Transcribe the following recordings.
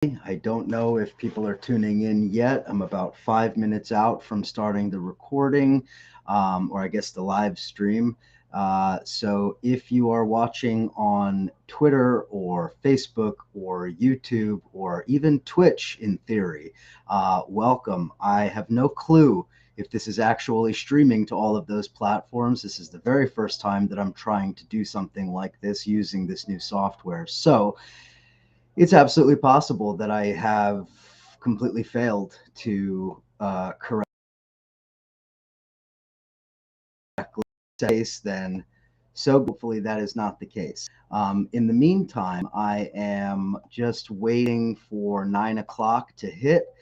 I don't know if people are tuning in yet. I'm about 5 minutes out from starting the recording, or I guess the live stream. So if you are watching on Twitter or Facebook or YouTube or even Twitch in theory, welcome. I have no clue if this is actually streaming to all of those platforms. This is the very first time that I'm trying to do something like this using this new software. So it's absolutely possible that I have completely failed to correctly case. Then so hopefully that is not the case. In the meantime, I am just waiting for 9 o'clock to hit.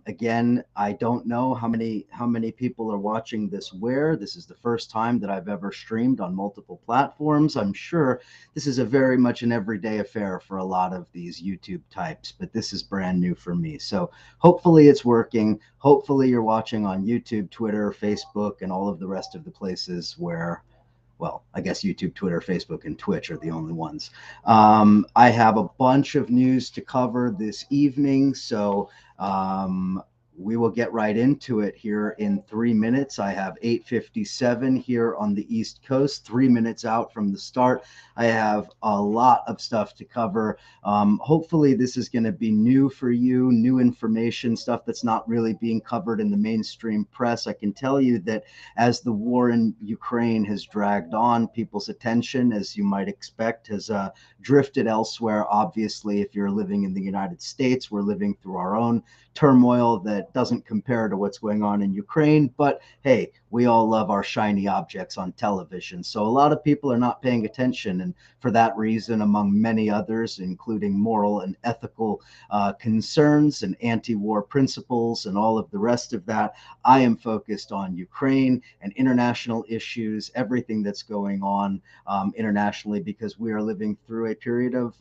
Again, I don't know how many people are watching this where. This is the first time that I've ever streamed on multiple platforms. I'm sure this is a very much an everyday affair for a lot of these YouTube types, but this is brand new for me. So hopefully it's working. Hopefully you're watching on YouTube, Twitter, Facebook, and all of the rest of the places where, well, I guess YouTube, Twitter, Facebook, and Twitch are the only ones. I have a bunch of news to cover this evening, so we will get right into it here in 3 minutes. I have 8:57 here on the East Coast, 3 minutes out from the start. I have a lot of stuff to cover. Hopefully, this is going to be new for you, new information, stuff that's not really being covered in the mainstream press. I can tell you that as the war in Ukraine has dragged on, people's attention, as you might expect, has drifted elsewhere. Obviously, if you're living in the United States, we're living through our own turmoil that doesn't compare to what's going on in Ukraine. But hey, we all love our shiny objects on television. So a lot of people are not paying attention. And for that reason, among many others, including moral and ethical concerns and anti war principles and all of the rest of that, I am focused on Ukraine and international issues, everything that's going on internationally, because we are living through a period of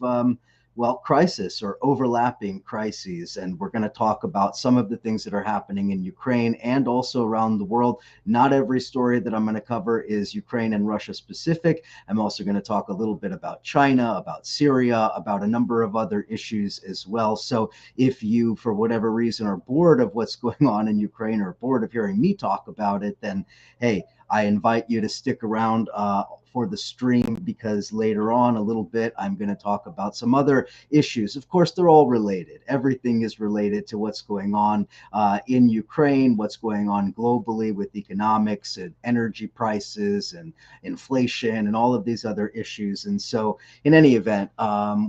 well, crisis or overlapping crises. And we're going to talk about some of the things that are happening in Ukraine and also around the world. Not every story that I'm going to cover is Ukraine and Russia specific. I'm also going to talk a little bit about China, about Syria, about a number of other issues as well. So if you, for whatever reason, are bored of what's going on in Ukraine or bored of hearing me talk about it, then hey, I invite you to stick around for the stream, because later on a little bit I'm going to talk about some other issues. Of course, they're all related. Everything is related to what's going on in Ukraine, what's going on globally with economics and energy prices and inflation and all of these other issues. And so in any event,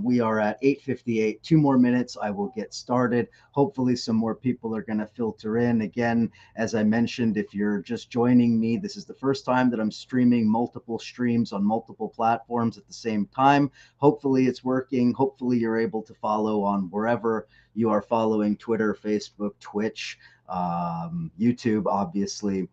we are at 8:58, 2 more minutes. I will get started. Hopefully some more people are going to filter in. Again, as I mentioned, if you're just joining me, this is the first time that I'm streaming multiple streams on multiple platforms at the same time. Hopefully it's working. Hopefully you're able to follow on wherever you are following: Twitter, Facebook, Twitch, YouTube, obviously.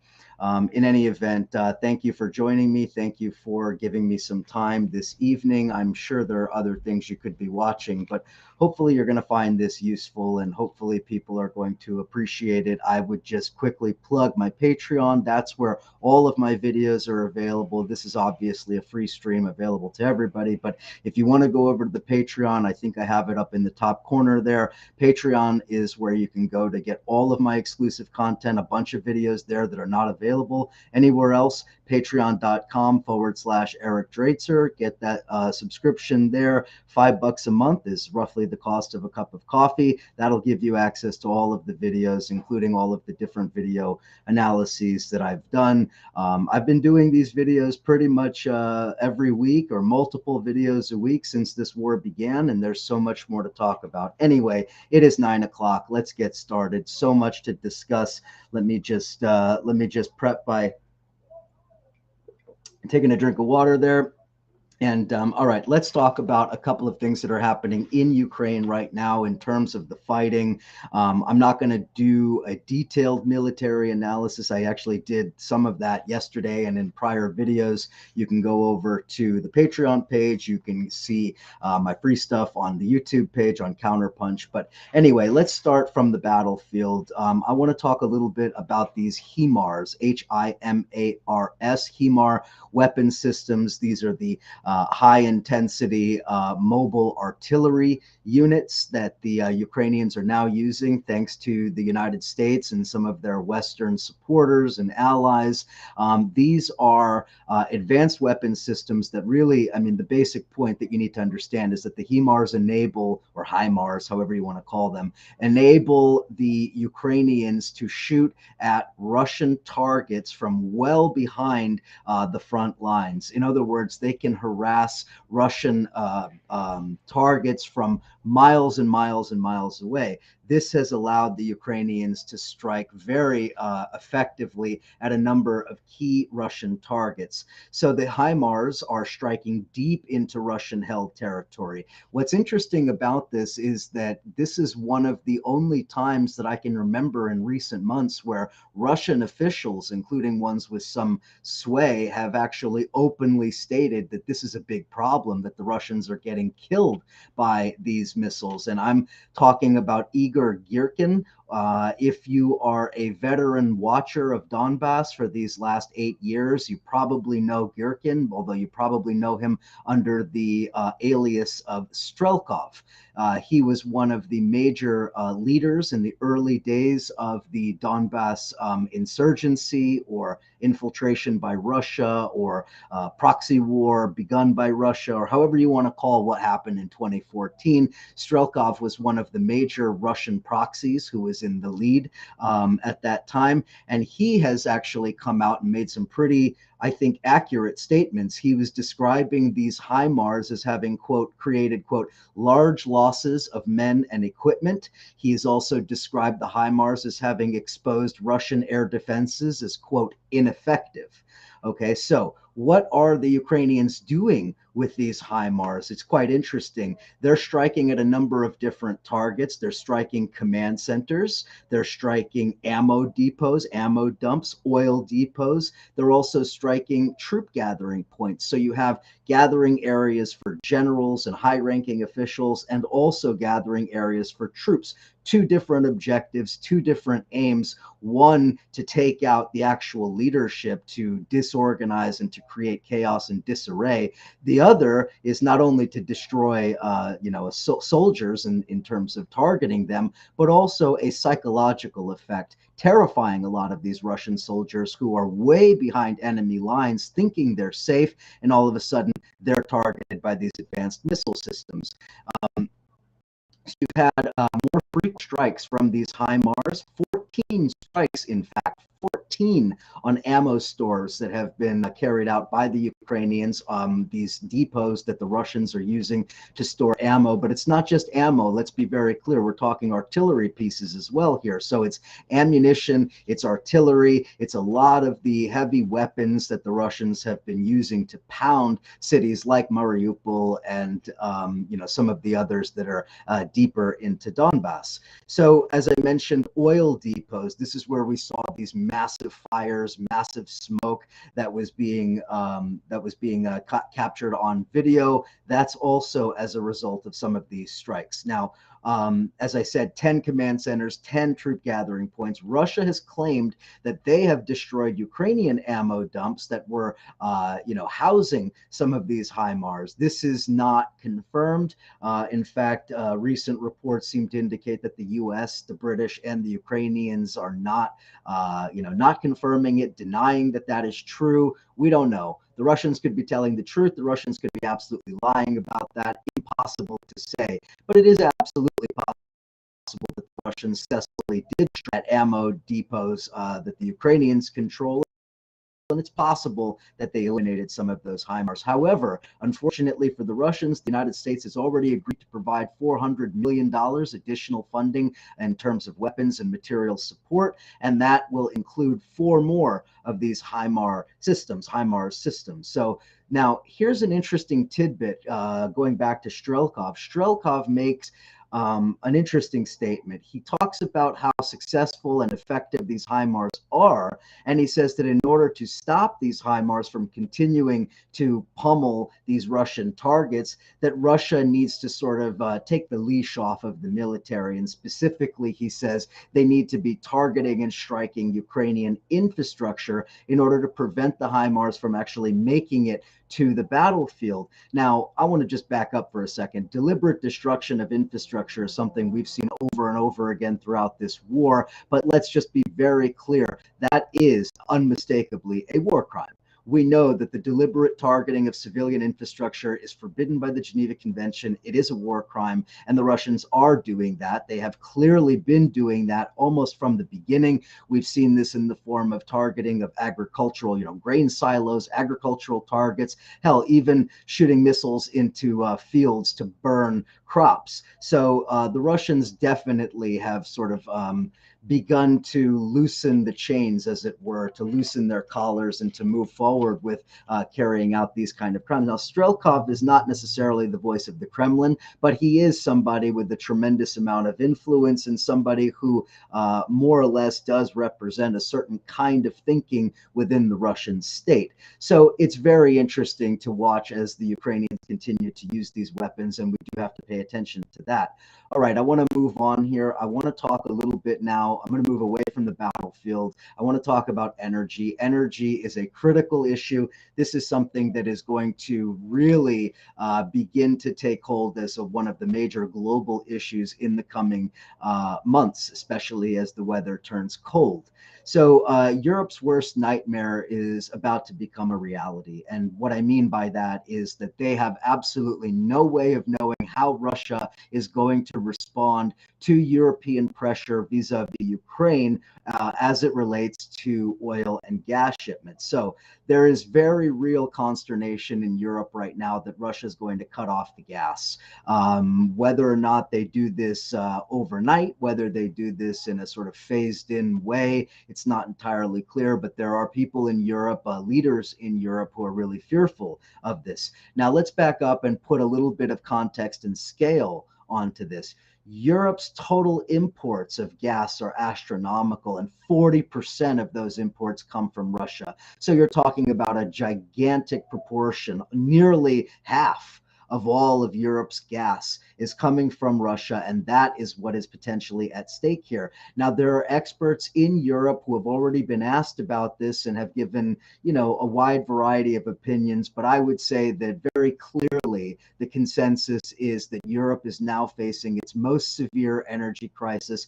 In any event, thank you for joining me. Thank you for giving me some time this evening. I'm sure there are other things you could be watching, but hopefully you're going to find this useful and hopefully people are going to appreciate it. I would just quickly plug my Patreon. That's where all of my videos are available. This is obviously a free stream available to everybody, but if you want to go over to the Patreon, I think I have it up in the top corner there. Patreon is where you can go to get all of my exclusive content, a bunch of videos there that are not available anywhere else. Patreon.com/Eric Draitser. Get that subscription there. $5 a month is roughly the cost of a cup of coffee. That'll give you access to all of the videos, including all of the different video analyses that I've done. I've been doing these videos pretty much every week or multiple videos a week since this war began, and there's so much more to talk about. Anyway, it is 9 o'clock. Let's get started. So much to discuss. Let me just prep by taking a drink of water there. And all right, let's talk about a couple of things that are happening in Ukraine right now in terms of the fighting. I'm not going to do a detailed military analysis. I actually did some of that yesterday and in prior videos. You can go over to the Patreon page. You can see my free stuff on the YouTube page on Counterpunch. But anyway, let's start from the battlefield. I want to talk a little bit about these HIMARS, HIMARS, HIMAR weapon systems. These are the high intensity mobile artillery units that the Ukrainians are now using thanks to the United States and some of their Western supporters and allies. These are advanced weapon systems that really, I mean, the basic point that you need to understand is that the HIMARS enable, or HIMARS, however you want to call them, enable the Ukrainians to shoot at Russian targets from well behind the front lines. In other words, they can harass Russian targets from miles and miles and miles away. This has allowed the Ukrainians to strike very effectively at a number of key Russian targets. So the HIMARS are striking deep into Russian-held territory. What's interesting about this is that this is one of the only times that I can remember in recent months where Russian officials, including ones with some sway, have actually openly stated that this is a big problem, that the Russians are getting killed by these missiles. And I'm talking about Igor Girkin. If you are a veteran watcher of Donbass for these last 8 years, you probably know Girkin, although you probably know him under the alias of Strelkov. He was one of the major leaders in the early days of the Donbass insurgency or infiltration by Russia, or proxy war begun by Russia, or however you want to call what happened in 2014. Strelkov was one of the major Russian proxies who was in the lead at that time. And he has actually come out and made some pretty, I think, accurate statements. He was describing these HIMARS as having, quote, created, quote, large losses of men and equipment. He has also described the HIMARS as having exposed Russian air defenses as, quote, ineffective. Okay, so what are the Ukrainians doing with these HIMARS? It's quite interesting. They're striking at a number of different targets. They're striking command centers. They're striking ammo depots, ammo dumps, oil depots. They're also striking troop gathering points. So you have gathering areas for generals and high-ranking officials, and also gathering areas for troops. Two different objectives, two different aims. One, to take out the actual leadership, to disorganize and to create chaos and disarray. The other is not only to destroy, soldiers in terms of targeting them, but also a psychological effect, terrifying a lot of these Russian soldiers who are way behind enemy lines, thinking they're safe, and all of a sudden they're targeted by these advanced missile systems. You've had more frequent strikes from these HIMARS, 14 strikes, in fact, 14 on ammo stores that have been carried out by the Ukrainians, these depots that the Russians are using to store ammo. But it's not just ammo. Let's be very clear. We're talking artillery pieces as well here. So it's ammunition, it's artillery, it's a lot of the heavy weapons that the Russians have been using to pound cities like Mariupol and some of the others that are deeper into Donbass. So as I mentioned, oil depots, this is where we saw these massive fires, massive smoke that was being captured on video. That's also as a result of some of these strikes. Now, as I said, 10 command centers, 10 troop gathering points. Russia has claimed that they have destroyed Ukrainian ammo dumps that were, housing some of these HIMARS. This is not confirmed. In fact, recent reports seem to indicate that the U.S., the British, and the Ukrainians are not confirming it, denying that that is true. We don't know. The Russians could be telling the truth. The Russians could be absolutely lying about that. Impossible to say. But it is absolutely possible that the Russians successfully did strike at ammo depots that the Ukrainians control. And it's possible that they eliminated some of those HIMARS. However, unfortunately for the Russians, the United States has already agreed to provide $400 million additional funding in terms of weapons and material support, and that will include 4 more of these HIMARS systems. So now here's an interesting tidbit going back to Strelkov. Strelkov makes an interesting statement. He talks about how successful and effective these HIMARS are, and he says that in order to stop these HIMARS from continuing to pummel these Russian targets, that Russia needs to sort of take the leash off of the military. And specifically, he says they need to be targeting and striking Ukrainian infrastructure in order to prevent the HIMARS from actually making it to the battlefield. Now, I want to just back up for a second. Deliberate destruction of infrastructure is something we've seen over and over again throughout this war, but let's just be very clear. That is unmistakably a war crime. We know that the deliberate targeting of civilian infrastructure is forbidden by the Geneva Convention. It is a war crime, and the Russians are doing that. They have clearly been doing that almost from the beginning. We've seen this in the form of targeting of agricultural, grain silos, agricultural targets, hell, even shooting missiles into fields to burn crops. So the Russians definitely have sort of begun to loosen the chains, as it were, to loosen their collars and to move forward with carrying out these kind of crimes. Now, Strelkov is not necessarily the voice of the Kremlin, but he is somebody with a tremendous amount of influence and somebody who more or less does represent a certain kind of thinking within the Russian state. So it's very interesting to watch as the Ukrainians continue to use these weapons, and we do have to pay attention to that. All right, I want to move on here. I want to talk a little bit now. I'm going to move away from the battlefield. I want to talk about energy. Energy is a critical issue. This is something that is going to really begin to take hold as one of the major global issues in the coming months, especially as the weather turns cold. So Europe's worst nightmare is about to become a reality. And what I mean by that is that they have absolutely no way of knowing how Russia is going to respond to European pressure vis-a-vis Ukraine as it relates to oil and gas shipments. So there is very real consternation in Europe right now that Russia is going to cut off the gas. Whether or not they do this overnight, whether they do this in a sort of phased in way, it's not entirely clear, but there are people in Europe, leaders in Europe, who are really fearful of this. Now, let's back up and put a little bit of context and scale onto this. Europe's total imports of gas are astronomical, and 40% of those imports come from Russia. So you're talking about a gigantic proportion, nearly half of all of Europe's gas is coming from Russia, and that is what is potentially at stake here. Now, there are experts in Europe who have already been asked about this and have given, a wide variety of opinions, but I would say that very clearly the consensus is that Europe is now facing its most severe energy crisis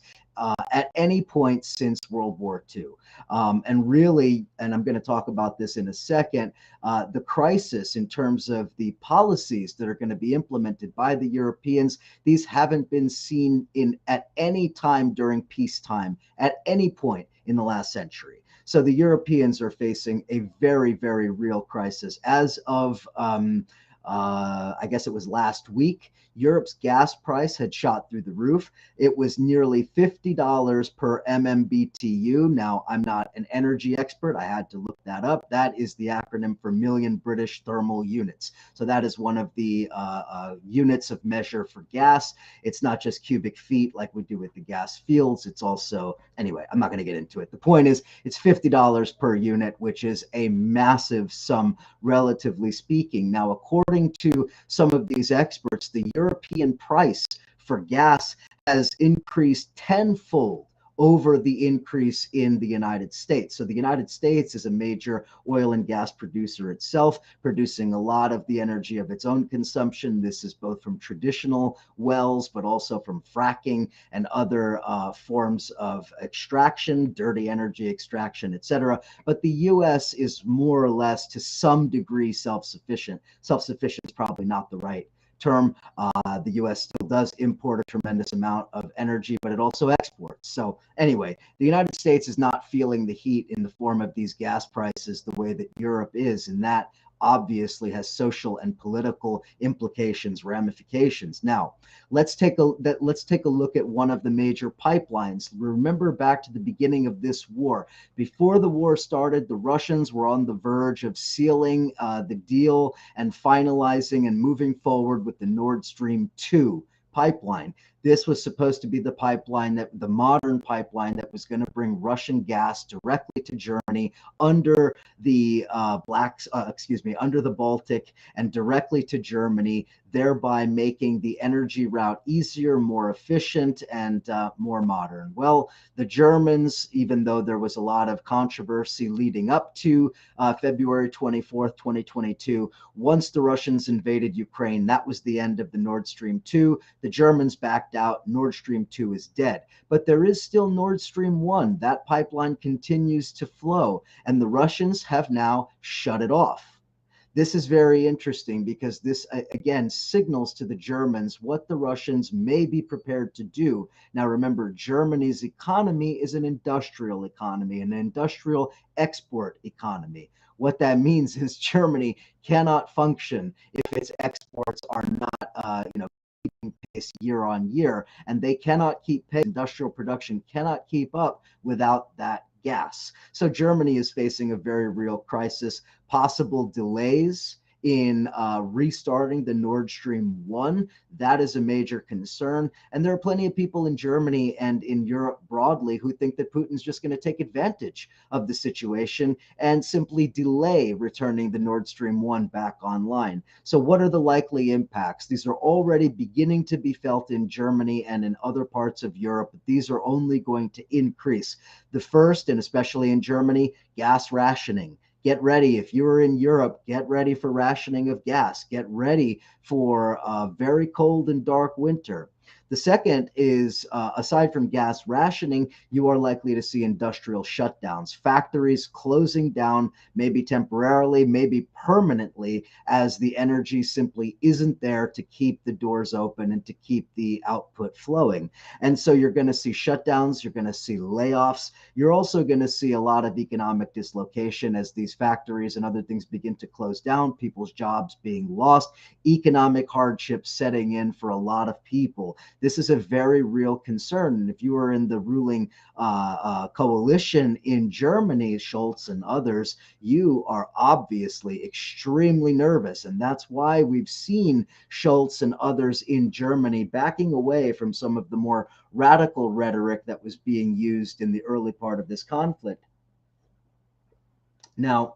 at any point since World War II. And really, and I'm going to talk about this in a second, the crisis in terms of the policies that are going to be implemented by the Europeans, these haven't been seen at any time during peacetime, at any point in the last century. So the Europeans are facing a very, very real crisis. As of I guess it was last week, Europe's gas price had shot through the roof. It was nearly $50 per MMBTU. Now, I'm not an energy expert. I had to look that up. That is the acronym for Million British Thermal Units. So that is one of the units of measure for gas. It's not just cubic feet like we do with the gas fields. It's also, anyway, I'm not going to get into it. The point is, it's $50 per unit, which is a massive sum, relatively speaking. Now, according to some of these experts, the European price for gas has increased tenfold over the increase in the United States. So the United States is a major oil and gas producer itself, producing a lot of the energy of its own consumption. This is both from traditional wells, but also from fracking and other forms of extraction, dirty energy extraction, etc. But the U.S. is more or less to some degree self-sufficient. Self-sufficient is probably not the right term. The U.S. still does import a tremendous amount of energy, but it also exports. So anyway, the United States is not feeling the heat in the form of these gas prices the way that Europe is, and that obviously has social and political implications, ramifications. Now, let's take a look at one of the major pipelines. Remember back to the beginning of this war. Before the war started, the Russians were on the verge of sealing the deal and finalizing and moving forward with the Nord Stream 2 pipeline. This was supposed to be the modern pipeline that was going to bring Russian gas directly to Germany under the under the Baltic and directly to Germany, thereby making the energy route easier, more efficient, and more modern. Well, the Germans, even though there was a lot of controversy leading up to February 24th, 2022, once the Russians invaded Ukraine, that was the end of the Nord Stream 2. The Germans backed out. Nord Stream 2 is dead. But there is still Nord Stream 1. That pipeline continues to flow, and the Russians have now shut it off. This is very interesting because this, again, signals to the Germans what the Russians may be prepared to do. Now, remember, Germany's economy is an industrial economy, an industrial export economy. What that means is Germany cannot function if its exports are not, keeping pace year on year, and they cannot keep pace. Industrial production cannot keep up without that gas. So Germany is facing a very real crisis, possible delays in restarting the Nord Stream 1. That is a major concern. And there are plenty of people in Germany and in Europe broadly who think that Putin's just going to take advantage of the situation and simply delay returning the Nord Stream 1 back online. So what are the likely impacts? These are already beginning to be felt in Germany and in other parts of Europe. But these are only going to increase. The first, and especially in Germany, gas rationing. Get ready. If you're in Europe, get ready for rationing of gas. Get ready for a very cold and dark winter. The second is, aside from gas rationing, you are likely to see industrial shutdowns, factories closing down, maybe temporarily, maybe permanently, as the energy simply isn't there to keep the doors open and to keep the output flowing. And so you're going to see shutdowns, you're going to see layoffs. You're also going to see a lot of economic dislocation as these factories and other things begin to close down, people's jobs being lost, economic hardship setting in for a lot of people. This is a very real concern. And if you are in the ruling coalition in Germany, Scholz and others, you are obviously extremely nervous. And that's why we've seen Scholz and others in Germany backing away from some of the more radical rhetoric that was being used in the early part of this conflict. Now,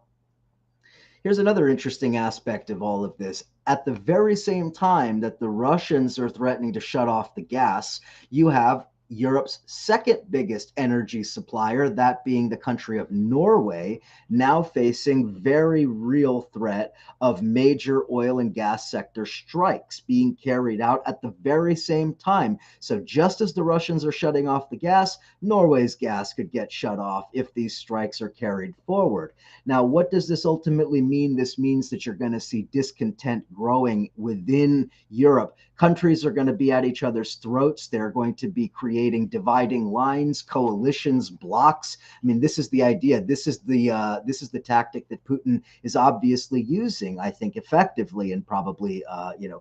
here's another interesting aspect of all of this. At the very same time that the Russians are threatening to shut off the gas, you have Europe's second biggest energy supplier, that being the country of Norway, now facing very real threat of major oil and gas sector strikes being carried out at the very same time. So just as the Russians are shutting off the gas, Norway's gas could get shut off if these strikes are carried forward. Now, what does this ultimately mean? This means that you're going to see discontent growing within Europe. Countries are going to be at each other's throats. They're going to be creating dividing lines, coalitions, blocks. I mean, this is the idea. This is the tactic that Putin is obviously using, I think, effectively and probably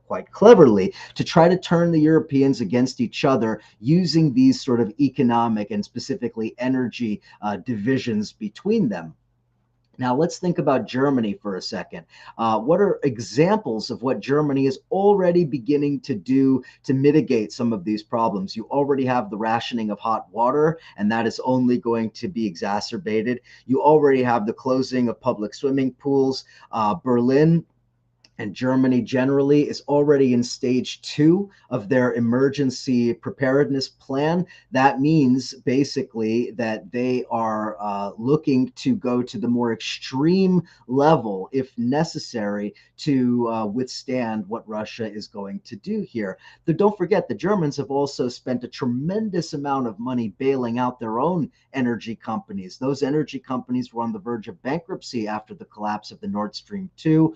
quite cleverly, to try to turn the Europeans against each other using these sort of economic and specifically energy divisions between them. Now, let's think about Germany for a second. What are examples of what Germany is already beginning to do to mitigate some of these problems? You already have the rationing of hot water, and that is only going to be exacerbated. You already have the closing of public swimming pools. Berlin and Germany generally is already in stage 2 of their emergency preparedness plan. That means basically that they are looking to go to the more extreme level, if necessary, to withstand what Russia is going to do here. But don't forget, the Germans have also spent a tremendous amount of money bailing out their own energy companies. Those energy companies were on the verge of bankruptcy after the collapse of the Nord Stream 2.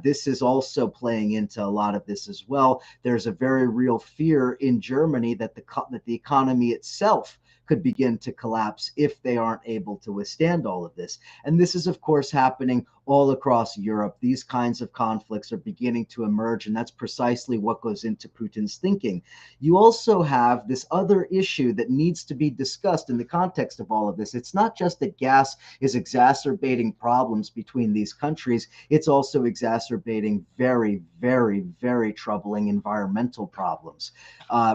This is also playing into a lot of this as well. There's a very real fear in Germany that the economy itself could begin to collapse if they aren't able to withstand all of this. And this is, of course, happening all across Europe. These kinds of conflicts are beginning to emerge, and that's precisely what goes into Putin's thinking. You also have this other issue that needs to be discussed in the context of all of this. It's not just that gas is exacerbating problems between these countries, it's also exacerbating very, very, very troubling environmental problems.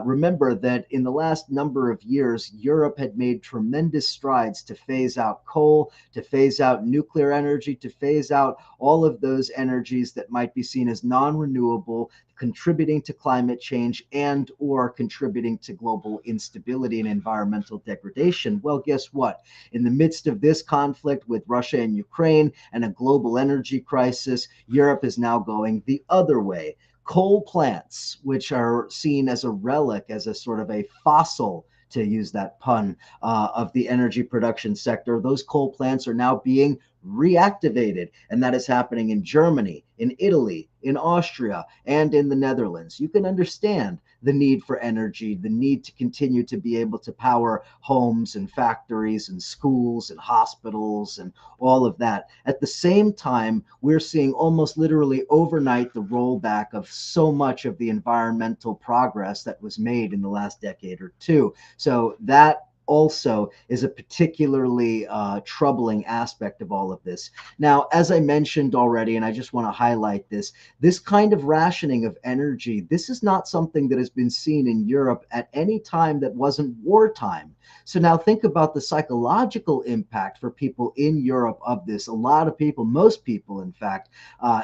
Remember that in the last number of years, Europe had made tremendous strides to phase out coal, to phase out nuclear energy, to phase out all of those energies that might be seen as non-renewable, contributing to climate change and or contributing to global instability and environmental degradation. Well, guess what? In the midst of this conflict with Russia and Ukraine and a global energy crisis, Europe is now going the other way. Coal plants, which are seen as a relic, as a sort of a fossil, to use that pun, of the energy production sector, those coal plants are now being reactivated. And that is happening in Germany, in Italy, in Austria, and in the Netherlands. You can understand the need for energy, the need to continue to be able to power homes and factories and schools and hospitals and all of that. At the same time, we're seeing almost literally overnight the rollback of so much of the environmental progress that was made in the last decade or two. So that also is a particularly troubling aspect of all of this. Now, as I mentioned already, and I just want to highlight this, this kind of rationing of energy, this is not something that has been seen in Europe at any time that wasn't wartime. So now think about the psychological impact for people in Europe of this. A lot of people, most people, in fact,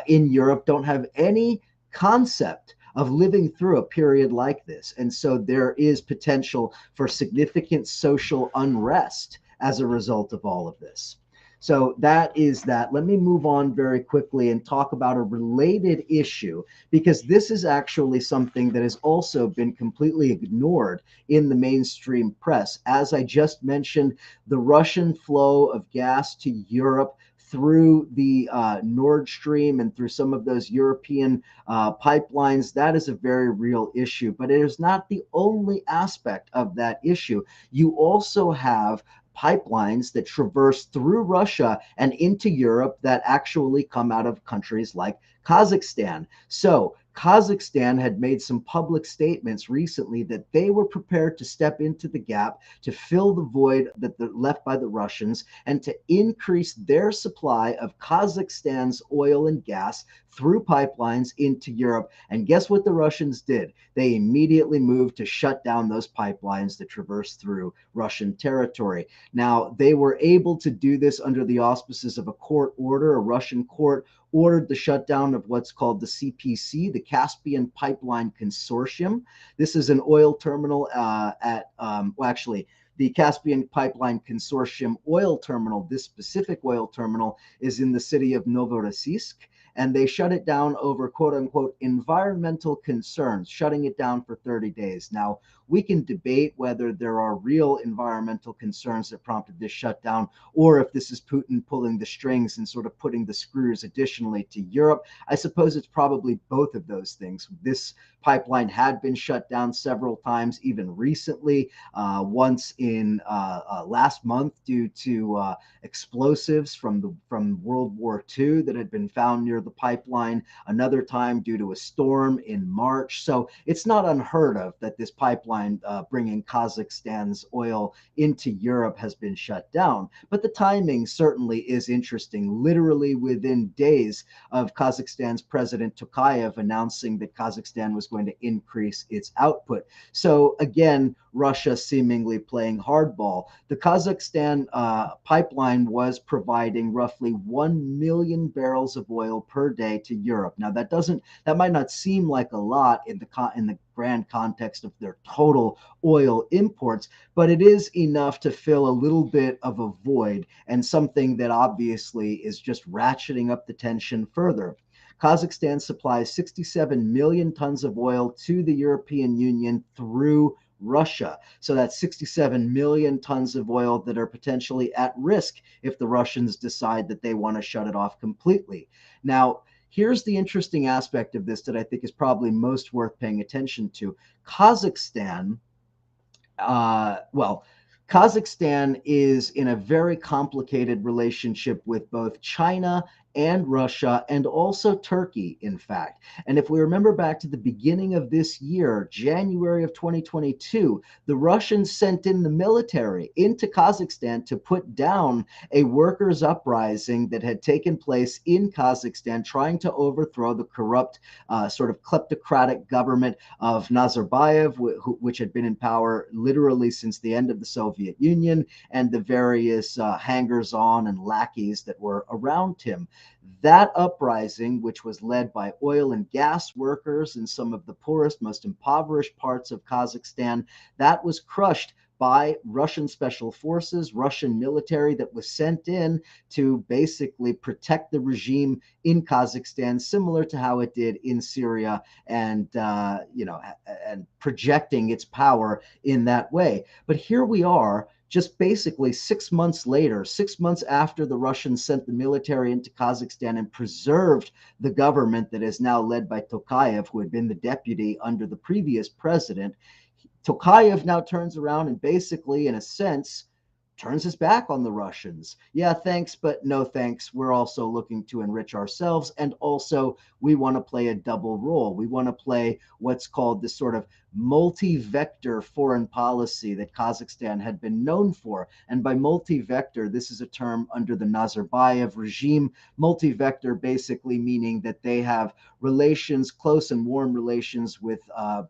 in Europe don't have any concept of living through a period like this. And so there is potential for significant social unrest as a result of all of this. So that is that. Let me move on very quickly and talk about a related issue, because this is actually something that has also been completely ignored in the mainstream press. As I just mentioned, the Russian flow of gas to Europe through the Nord Stream and through some of those European pipelines, that is a very real issue. But it is not the only aspect of that issue. You also have pipelines that traverse through Russia and into Europe that actually come out of countries like Kazakhstan. So Kazakhstan had made some public statements recently that they were prepared to step into the gap to fill the void that left by the Russians and to increase their supply of Kazakhstan's oil and gas through pipelines into Europe. And guess what the Russians did? They immediately moved to shut down those pipelines that traverse through Russian territory. Now, they were able to do this under the auspices of a court order. A Russian court ordered the shutdown of what's called the CPC, the Caspian Pipeline Consortium. This is an oil terminal the Caspian Pipeline Consortium oil terminal, this specific oil terminal, is in the city of Novorossiysk. And they shut it down over quote unquote environmental concerns, shutting it down for 30 days. Now, we can debate whether there are real environmental concerns that prompted this shutdown, or if this is Putin pulling the strings and sort of putting the screws additionally to Europe. I suppose it's probably both of those things. This pipeline had been shut down several times, even recently, once in last month due to explosives from World War II that had been found near the pipeline, another time due to a storm in March. So it's not unheard of that this pipeline bringing Kazakhstan's oil into Europe has been shut down. But the timing certainly is interesting. Literally within days of Kazakhstan's President Tokayev announcing that Kazakhstan was going to increase its output. So again, Russia seemingly playing hardball. The Kazakhstan pipeline was providing roughly 1 million barrels of oil per day to Europe. Now that might not seem like a lot in the grand context of their total oil imports, but it is enough to fill a little bit of a void, and something that obviously is just ratcheting up the tension further. Kazakhstan supplies 67 million tons of oil to the European Union through Russia. So that's 67 million tons of oil that are potentially at risk if the Russians decide that they want to shut it off completely. Now, here's the interesting aspect of this that I think is probably most worth paying attention to. Kazakhstan is in a very complicated relationship with both China and Russia, and also Turkey, in fact. And if we remember back to the beginning of this year, January of 2022, the Russians sent in the military into Kazakhstan to put down a workers' uprising that had taken place in Kazakhstan, trying to overthrow the corrupt, sort of kleptocratic government of Nazarbayev, which had been in power literally since the end of the Soviet Union, and the various hangers on and lackeys that were around him. That uprising, which was led by oil and gas workers in some of the poorest, most impoverished parts of Kazakhstan, that was crushed by Russian special forces, Russian military that was sent in to basically protect the regime in Kazakhstan, similar to how it did in Syria, and and projecting its power in that way. But here we are, just basically 6 months later, 6 months after the Russians sent the military into Kazakhstan and preserved the government that is now led by Tokayev, who had been the deputy under the previous president. Tokayev now turns around and basically, in a sense, turns his back on the Russians. Yeah, thanks, but no thanks. We're also looking to enrich ourselves. And also, we want to play a double role. We want to play what's called this sort of multi-vector foreign policy that Kazakhstan had been known for. And by multi-vector, this is a term under the Nazarbayev regime. Multi-vector basically meaning that they have relations, close and warm relations with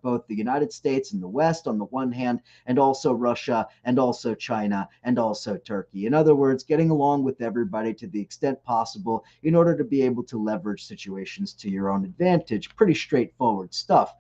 both the United States and the West on the one hand, and also Russia, and also China, and also Turkey. In other words, getting along with everybody to the extent possible in order to be able to leverage situations to your own advantage. Pretty straightforward stuff.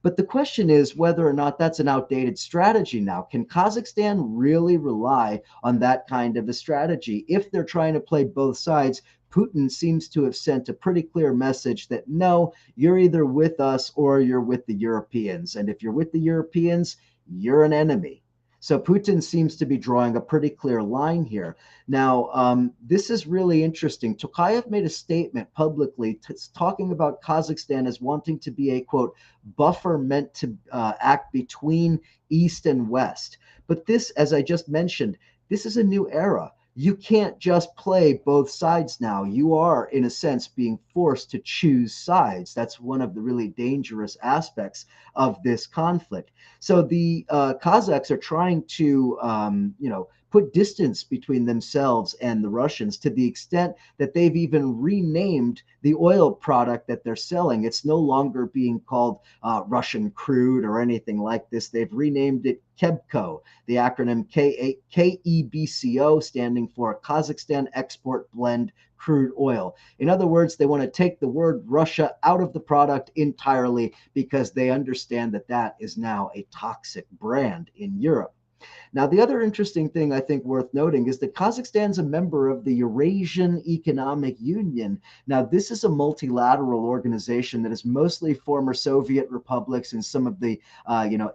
But the question is whether or not that's an outdated strategy now. Can Kazakhstan really rely on that kind of a strategy? If they're trying to play both sides, Putin seems to have sent a pretty clear message that no, you're either with us or you're with the Europeans. And if you're with the Europeans, you're an enemy. So Putin seems to be drawing a pretty clear line here. Now, this is really interesting. Tokayev made a statement publicly talking about Kazakhstan as wanting to be a, quote, buffer meant to act between East and West. But this, as I just mentioned, this is a new era. You can't just play both sides now. You are, in a sense, being forced to choose sides. That's one of the really dangerous aspects of this conflict. So the Kazakhs are trying to, put distance between themselves and the Russians to the extent that they've even renamed the oil product that they're selling. It's no longer being called Russian crude or anything like this. They've renamed it KEBCO, the acronym KEBCO, standing for Kazakhstan Export Blend Crude Oil. In other words, they want to take the word Russia out of the product entirely because they understand that that is now a toxic brand in Europe. Now, the other interesting thing I think worth noting is that Kazakhstan's a member of the Eurasian Economic Union. Now, this is a multilateral organization that is mostly former Soviet republics and some of the,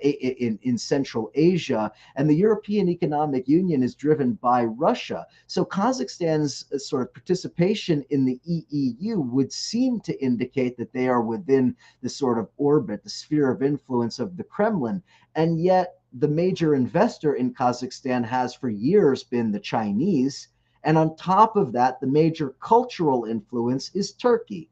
in Central Asia. And the European Economic Union is driven by Russia. So Kazakhstan's sort of participation in the EEU would seem to indicate that they are within the sort of orbit, the sphere of influence of the Kremlin. And yet, the major investor in Kazakhstan has for years been the Chinese. And on top of that, the major cultural influence is Turkey.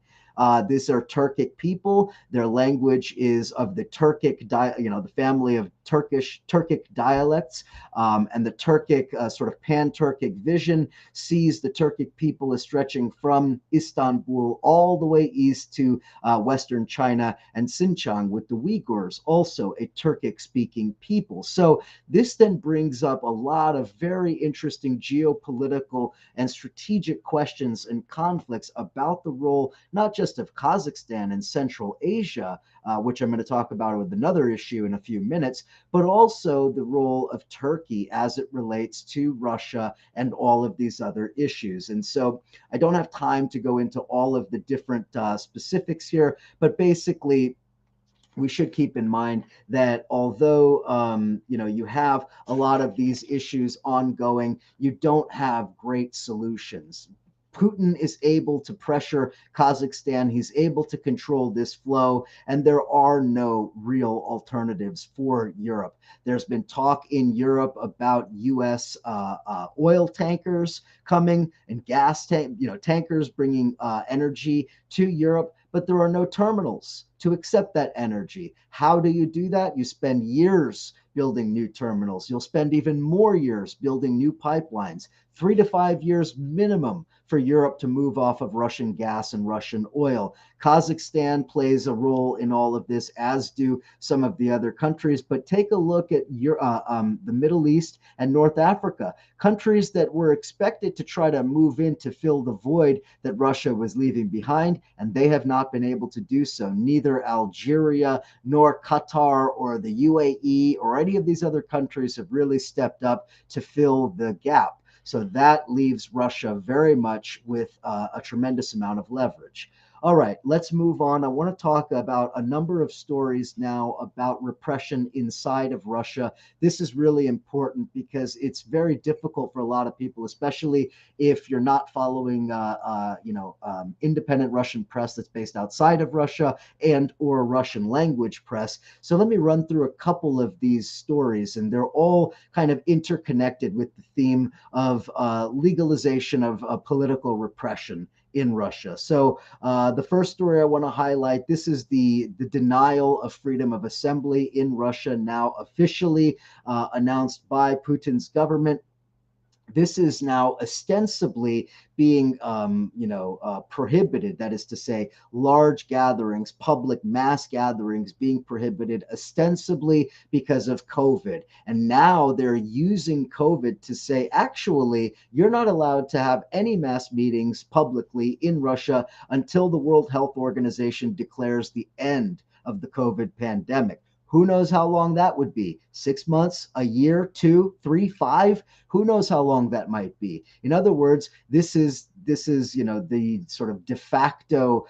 These are Turkic people. Their language is of the Turkic, the family of Turkic dialects, and the Turkic sort of pan-Turkic vision sees the Turkic people as stretching from Istanbul all the way east to Western China and Xinjiang, with the Uyghurs also a Turkic-speaking people. So this then brings up a lot of very interesting geopolitical and strategic questions and conflicts about the role, not just of Kazakhstan and Central Asia, which I'm going to talk about with another issue in a few minutes, but also the role of Turkey as it relates to Russia and all of these other issues. And so I don't have time to go into all of the different specifics here, but basically, we should keep in mind that although you have a lot of these issues ongoing, you don't have great solutions. Putin is able to pressure Kazakhstan. He's able to control this flow, and there are no real alternatives for Europe. There's been talk in Europe about U.S. Oil tankers coming and tankers bringing energy to Europe, but there are no terminals to accept that energy. How do you do that? You spend years building new terminals. You'll spend even more years building new pipelines, 3 to 5 years minimum for Europe to move off of Russian gas and Russian oil. Kazakhstan plays a role in all of this, as do some of the other countries. But take a look at the Middle East and North Africa, countries that were expected to try to move in to fill the void that Russia was leaving behind, and they have not been able to do so. Neither Algeria nor Qatar or the UAE or any of these other countries have really stepped up to fill the gap. So that leaves Russia very much with a tremendous amount of leverage. All right, let's move on. I want to talk about a number of stories now about repression inside of Russia. This is really important because it's very difficult for a lot of people, especially if you're not following, independent Russian press that's based outside of Russia and or Russian language press. So let me run through a couple of these stories, and they're all kind of interconnected with the theme of legalization of political repression in Russia. So the first story I want to highlight, this is the denial of freedom of assembly in Russia, now officially announced by Putin's government. This is now ostensibly being, prohibited. That is to say, large gatherings, public mass gatherings being prohibited ostensibly because of COVID. And now they're using COVID to say, actually, you're not allowed to have any mass meetings publicly in Russia until the World Health Organization declares the end of the COVID pandemic. Who knows how long that would be? 6 months, a year, 2, 3, 5? Who knows how long that might be? In other words, this is the sort of de facto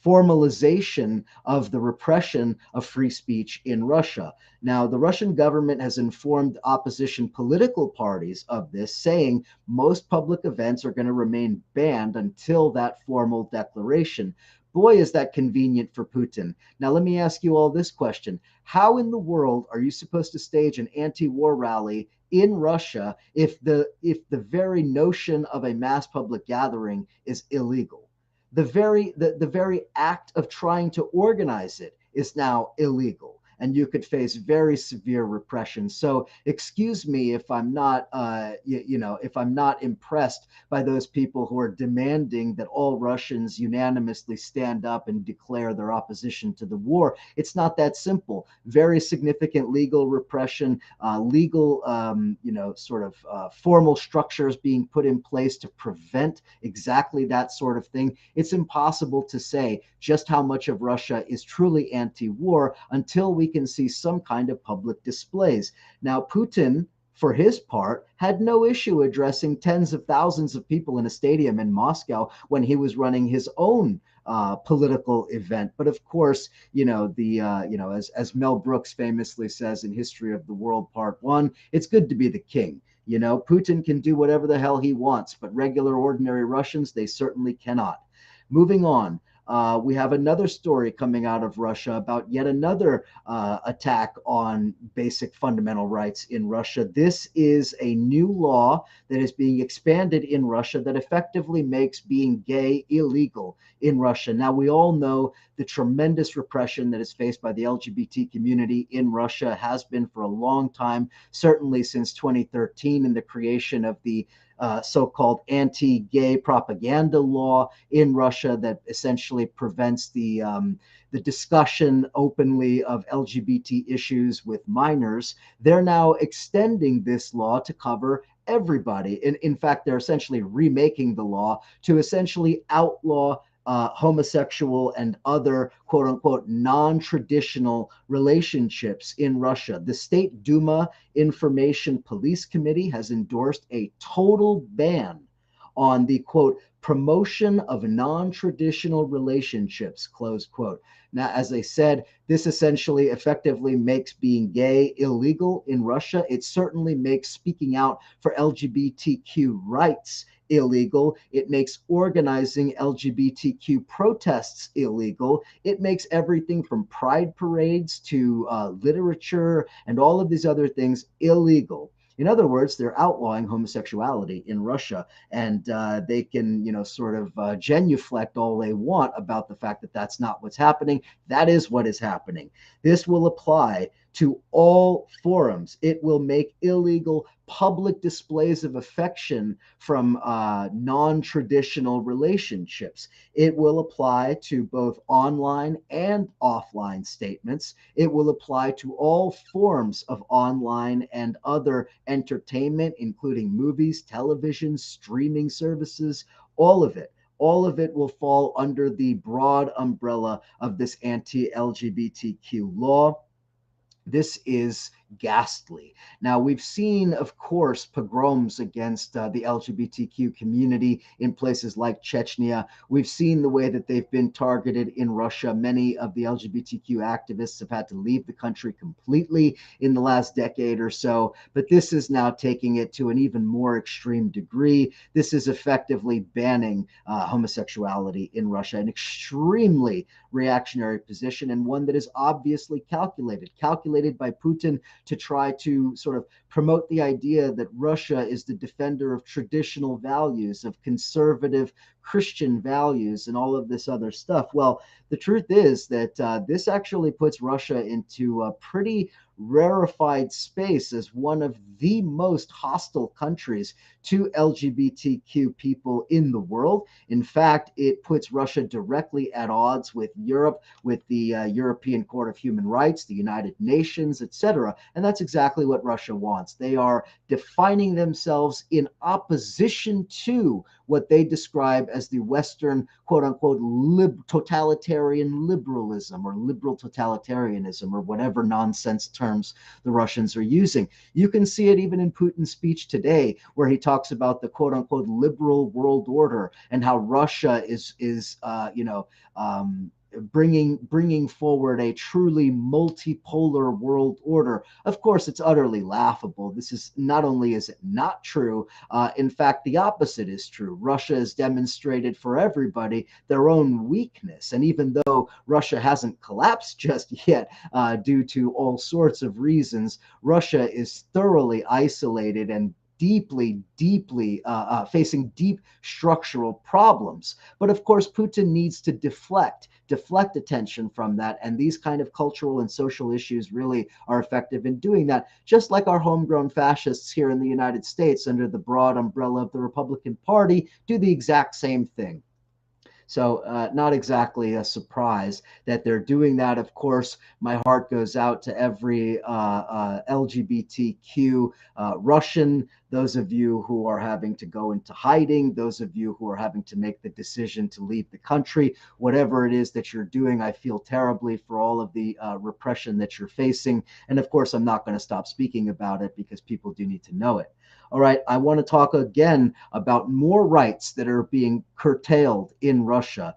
formalization of the repression of free speech in Russia. Now, the Russian government has informed opposition political parties of this, saying most public events are going to remain banned until that formal declaration. Boy, is that convenient for Putin. Now, let me ask you all this question. How in the world are you supposed to stage an anti-war rally in Russia if the very notion of a mass public gathering is illegal? The very act of trying to organize it is now illegal, and you could face very severe repression. So excuse me if I'm not, if I'm not impressed by those people who are demanding that all Russians unanimously stand up and declare their opposition to the war. It's not that simple. Very significant legal repression, formal structures being put in place to prevent exactly that sort of thing. It's impossible to say just how much of Russia is truly anti-war until we can see some kind of public displays. Now, Putin, for his part, had no issue addressing tens of thousands of people in a stadium in Moscow when he was running his own political event. But of course, as Mel Brooks famously says in History of the World Part 1, it's good to be the king. Putin can do whatever the hell he wants, but regular, ordinary Russians, they certainly cannot. Moving on. We have another story coming out of Russia about yet another attack on basic fundamental rights in Russia. This is a new law that is being expanded in Russia that effectively makes being gay illegal in Russia. Now, we all know the tremendous repression that is faced by the LGBT community in Russia has been for a long time, certainly since 2013 and the creation of the so-called anti-gay propaganda law in Russia that essentially prevents the discussion openly of LGBT issues with minors. They're now extending this law to cover everybody. In fact, they're essentially remaking the law to essentially outlaw homosexual and other quote unquote non-traditional relationships in Russia. The State Duma Information Police Committee has endorsed a total ban on the quote promotion of non-traditional relationships, close quote. Now, as I said, this essentially effectively makes being gay illegal in Russia. It certainly makes speaking out for LGBTQ rights illegal. It makes organizing LGBTQ protests illegal. It makes everything from pride parades to literature and all of these other things illegal. In other words, they're outlawing homosexuality in Russia, and they can, sort of genuflect all they want about the fact that that's not what's happening. That is what is happening. This will apply to all forums. It will make illegal public displays of affection from non-traditional relationships. It will apply to both online and offline statements. It will apply to all forms of online and other entertainment, including movies, television, streaming services, all of it. All of it will fall under the broad umbrella of this anti-LGBTQ law. This is ghastly. Now, we've seen, of course, pogroms against the LGBTQ community in places like Chechnya. We've seen the way that they've been targeted in Russia. Many of the LGBTQ activists have had to leave the country completely in the last decade or so. But this is now taking it to an even more extreme degree. This is effectively banning homosexuality in Russia, an extremely reactionary position, and one that is obviously calculated by Putin to try to sort of promote the idea that Russia is the defender of traditional values, of conservative Christian values, and all of this other stuff. Well, the truth is that this actually puts Russia into a pretty rarefied space as one of the most hostile countries to LGBTQ people in the world. In fact, it puts Russia directly at odds with Europe, with the European Court of Human Rights, the United Nations, etc. And that's exactly what Russia wants. They are defining themselves in opposition to what they describe as the Western, quote unquote, totalitarian liberalism or liberal totalitarianism or whatever nonsense terms the Russians are using. You can see it even in Putin's speech today, where he talks about the quote unquote liberal world order and how Russia is bringing forward a truly multipolar world order. Of course, it's utterly laughable. This is not only is it not true, in fact, the opposite is true. Russia has demonstrated for everybody their own weakness. And even though Russia hasn't collapsed just yet due to all sorts of reasons, Russia is thoroughly isolated and deeply facing deep structural problems. But of course, Putin needs to deflect attention from that. And these kind of cultural and social issues really are effective in doing that, just like our homegrown fascists here in the United States under the broad umbrella of the Republican Party do the exact same thing. So not exactly a surprise that they're doing that. Of course, my heart goes out to every LGBTQ Russian, those of you who are having to go into hiding, those of you who are having to make the decision to leave the country, whatever it is that you're doing, I feel terribly for all of the repression that you're facing. And of course, I'm not going to stop speaking about it because people do need to know it. All right, I want to talk again about more rights that are being curtailed in Russia.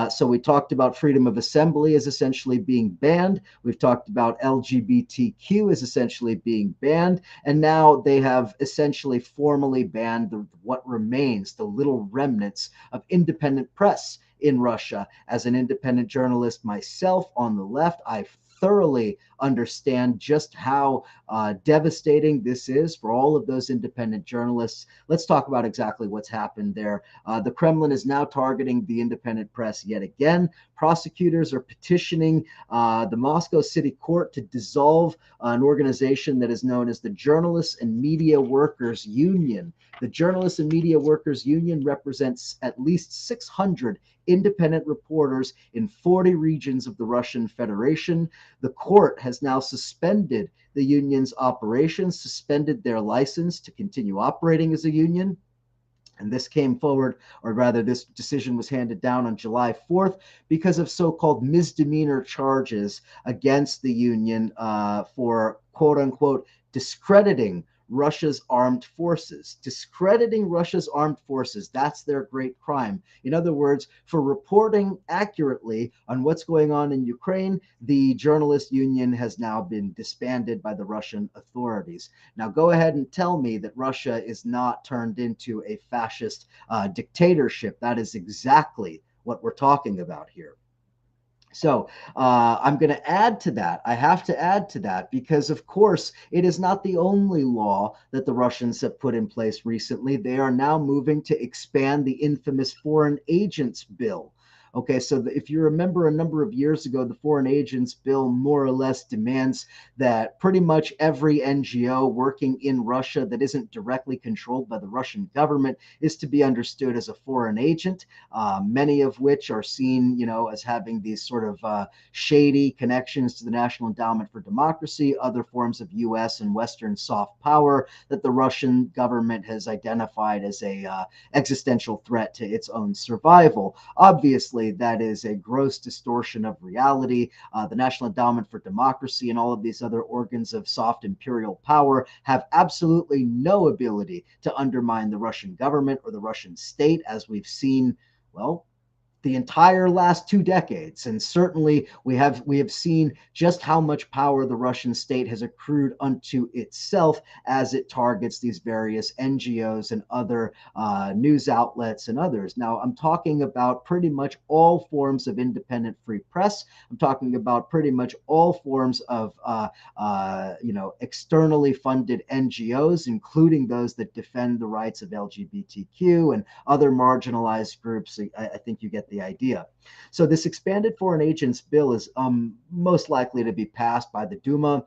So we talked about freedom of assembly as essentially being banned. We've talked about LGBTQ as essentially being banned. And now they have essentially formally banned what remains, the little remnants of independent press in Russia. As an independent journalist myself on the left, I thoroughly understand just how devastating this is for all of those independent journalists. Let's talk about exactly what's happened there. The Kremlin is now targeting the independent press yet again. Prosecutors are petitioning the Moscow City Court to dissolve an organization that is known as the Journalists and Media Workers Union. The Journalists and Media Workers Union represents at least 600 independent reporters in 40 regions of the Russian Federation. The court has now suspended the union's operations, suspended their license to continue operating as a union. And this came forward, or rather, this decision was handed down on July 4th because of so-called misdemeanor charges against the union for quote unquote discrediting Russia's armed forces. Discrediting Russia's armed forces, that's their great crime. In other words, for reporting accurately on what's going on in Ukraine, the journalist union has now been disbanded by the Russian authorities. Now, go ahead and tell me that Russia is not turned into a fascist dictatorship. That is exactly what we're talking about here. So I'm going to add to that. I have to add to that because, of course, it is not the only law that the Russians have put in place recently. They are now moving to expand the infamous Foreign Agents Bill. Okay, so if you remember a number of years ago, the Foreign Agents Bill more or less demands that pretty much every NGO working in Russia that isn't directly controlled by the Russian government is to be understood as a foreign agent, many of which are seen, as having these sort of shady connections to the National Endowment for Democracy, other forms of U.S. and Western soft power that the Russian government has identified as a existential threat to its own survival. Obviously, that is a gross distortion of reality. The National Endowment for Democracy and all of these other organs of soft imperial power have absolutely no ability to undermine the Russian government or the Russian state, as we've seen, well, the entire last 2 decades. And certainly we have seen just how much power the Russian state has accrued unto itself as it targets these various NGOs and other news outlets and others. Now, I'm talking about pretty much all forms of independent free press. I'm talking about pretty much all forms of externally funded NGOs, including those that defend the rights of LGBTQ and other marginalized groups. I think you get the idea. So this expanded foreign agents bill is most likely to be passed by the Duma.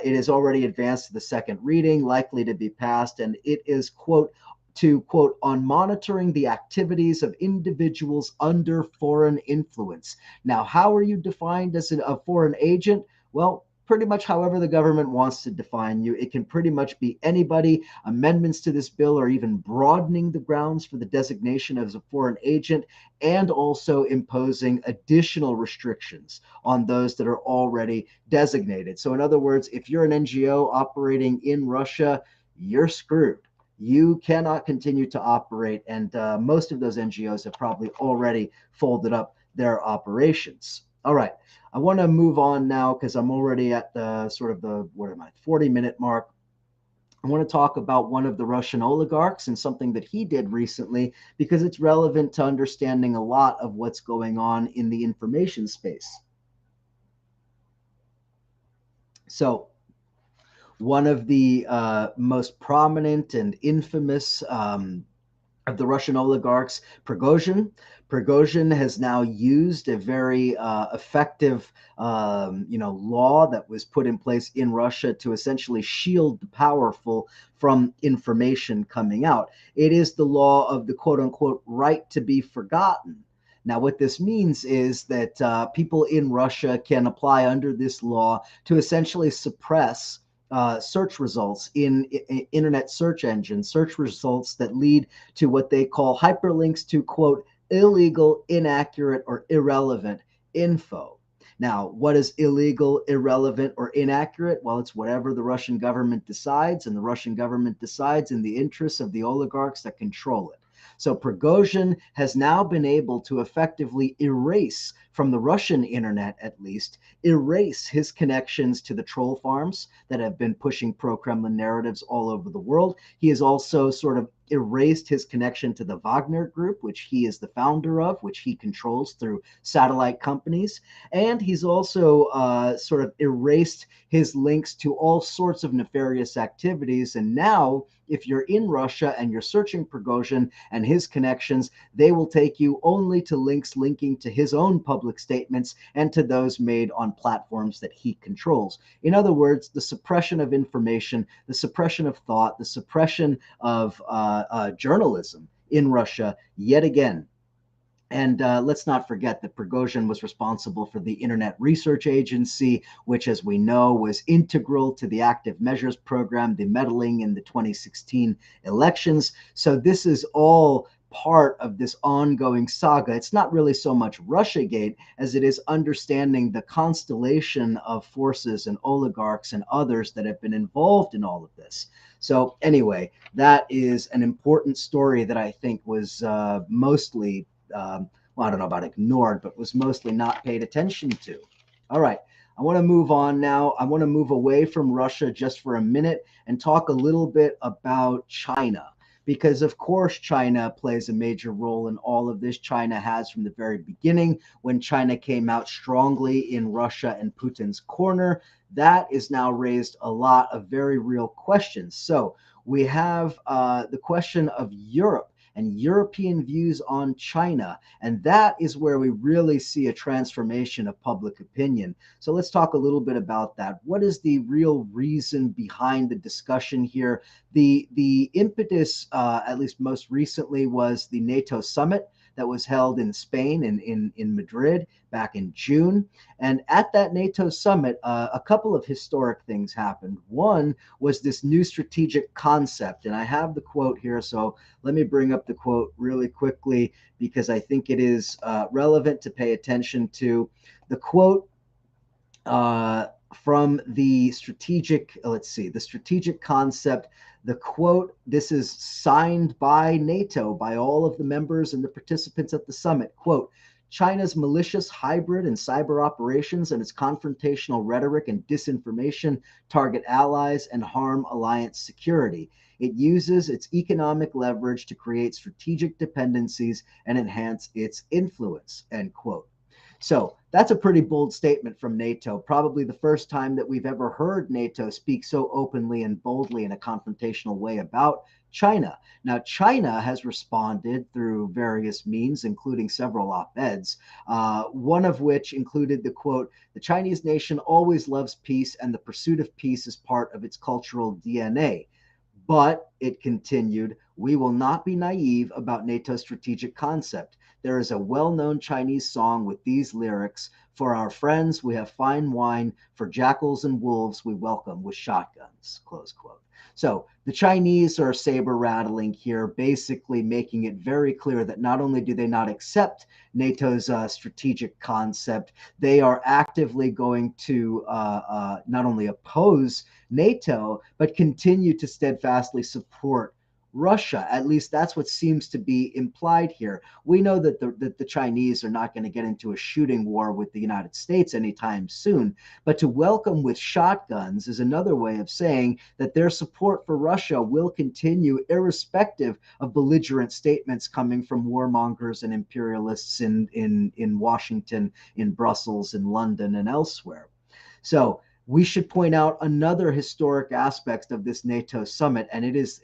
It is already advanced to the second reading, likely to be passed, and it is, quote, on monitoring the activities of individuals under foreign influence. Now, how are you defined as a foreign agent? Well, pretty much however the government wants to define you. It can pretty much be anybody. Amendments to this bill are even broadening the grounds for the designation as a foreign agent and also imposing additional restrictions on those that are already designated. So in other words, if you're an NGO operating in Russia, you're screwed. You cannot continue to operate, and most of those NGOs have probably already folded up their operations. All right, I want to move on now because I'm already at the 40-minute mark. I want to talk about one of the Russian oligarchs and something that he did recently because it's relevant to understanding a lot of what's going on in the information space. So, one of the most prominent and infamous of the Russian oligarchs, Prigozhin has now used a very effective, law that was put in place in Russia to essentially shield the powerful from information coming out. It is the law of the quote unquote right to be forgotten. Now, what this means is that people in Russia can apply under this law to essentially suppress search results in internet search engines, search results that lead to what they call hyperlinks to, quote, illegal, inaccurate, or irrelevant info. Now, what is illegal, irrelevant, or inaccurate? Well, it's whatever the Russian government decides, and the Russian government decides in the interests of the oligarchs that control it. So Prigozhin has now been able to effectively erase, from the Russian internet at least, erase his connections to the troll farms that have been pushing pro-Kremlin narratives all over the world. He has also sort of erased his connection to the Wagner Group, which he is the founder of, which he controls through satellite companies. And he's also sort of erased his links to all sorts of nefarious activities. And now, if you're in Russia and you're searching Prigozhin and his connections, they will take you only to links linking to his own public statements and to those made on platforms that he controls. In other words, the suppression of information, the suppression of thought, the suppression of journalism in Russia, yet again. And let's not forget that Prigozhin was responsible for the Internet Research Agency, which, as we know, was integral to the Active Measures Program, the meddling in the 2016 elections. So this is all part of this ongoing saga. It's not really so much Russiagate as it is understanding the constellation of forces and oligarchs and others that have been involved in all of this. So anyway, that is an important story that I think was mostly, well, I don't know about ignored, but was mostly not paid attention to. All right. I want to move on now. I want to move away from Russia just for a minute and talk a little bit about China, because of course China plays a major role in all of this. China has from the very beginning, when China came out strongly in Russia and Putin's corner. That is now raised a lot of very real questions. So we have the question of Europe and European views on China. And that is where we really see a transformation of public opinion. So let's talk a little bit about that. What is the real reason behind the discussion here? The impetus, at least most recently, was the NATO summit that was held in Spain, in Madrid, back in June. And at that NATO summit, a couple of historic things happened. One was this new strategic concept. And I have the quote here, so let me bring up the quote really quickly because I think it is relevant to pay attention to. The quote from the strategic, let's see, the strategic concept. The quote, this is signed by NATO, by all of the members and the participants at the summit. Quote, China's malicious hybrid and cyber operations and its confrontational rhetoric and disinformation target allies and harm alliance security. It uses its economic leverage to create strategic dependencies and enhance its influence, end quote. So that's a pretty bold statement from NATO. Probably the first time that we've ever heard NATO speak so openly and boldly in a confrontational way about China. Now, China has responded through various means, including several op-eds, one of which included the quote, the Chinese nation always loves peace and the pursuit of peace is part of its cultural DNA. But, it continued, we will not be naive about NATO's strategic concept. There is a well-known Chinese song with these lyrics, for our friends, we have fine wine. For jackals and wolves, we welcome with shotguns, close quote. So the Chinese are saber rattling here, basically making it very clear that not only do they not accept NATO's strategic concept, they are actively going to not only oppose NATO, but continue to steadfastly support Russia. At least that's what seems to be implied here. We know that the Chinese are not going to get into a shooting war with the United States anytime soon, but to welcome with shotguns is another way of saying that their support for Russia will continue irrespective of belligerent statements coming from warmongers and imperialists in Washington, in Brussels, in London, and elsewhere. So we should point out another historic aspect of this NATO summit, and it is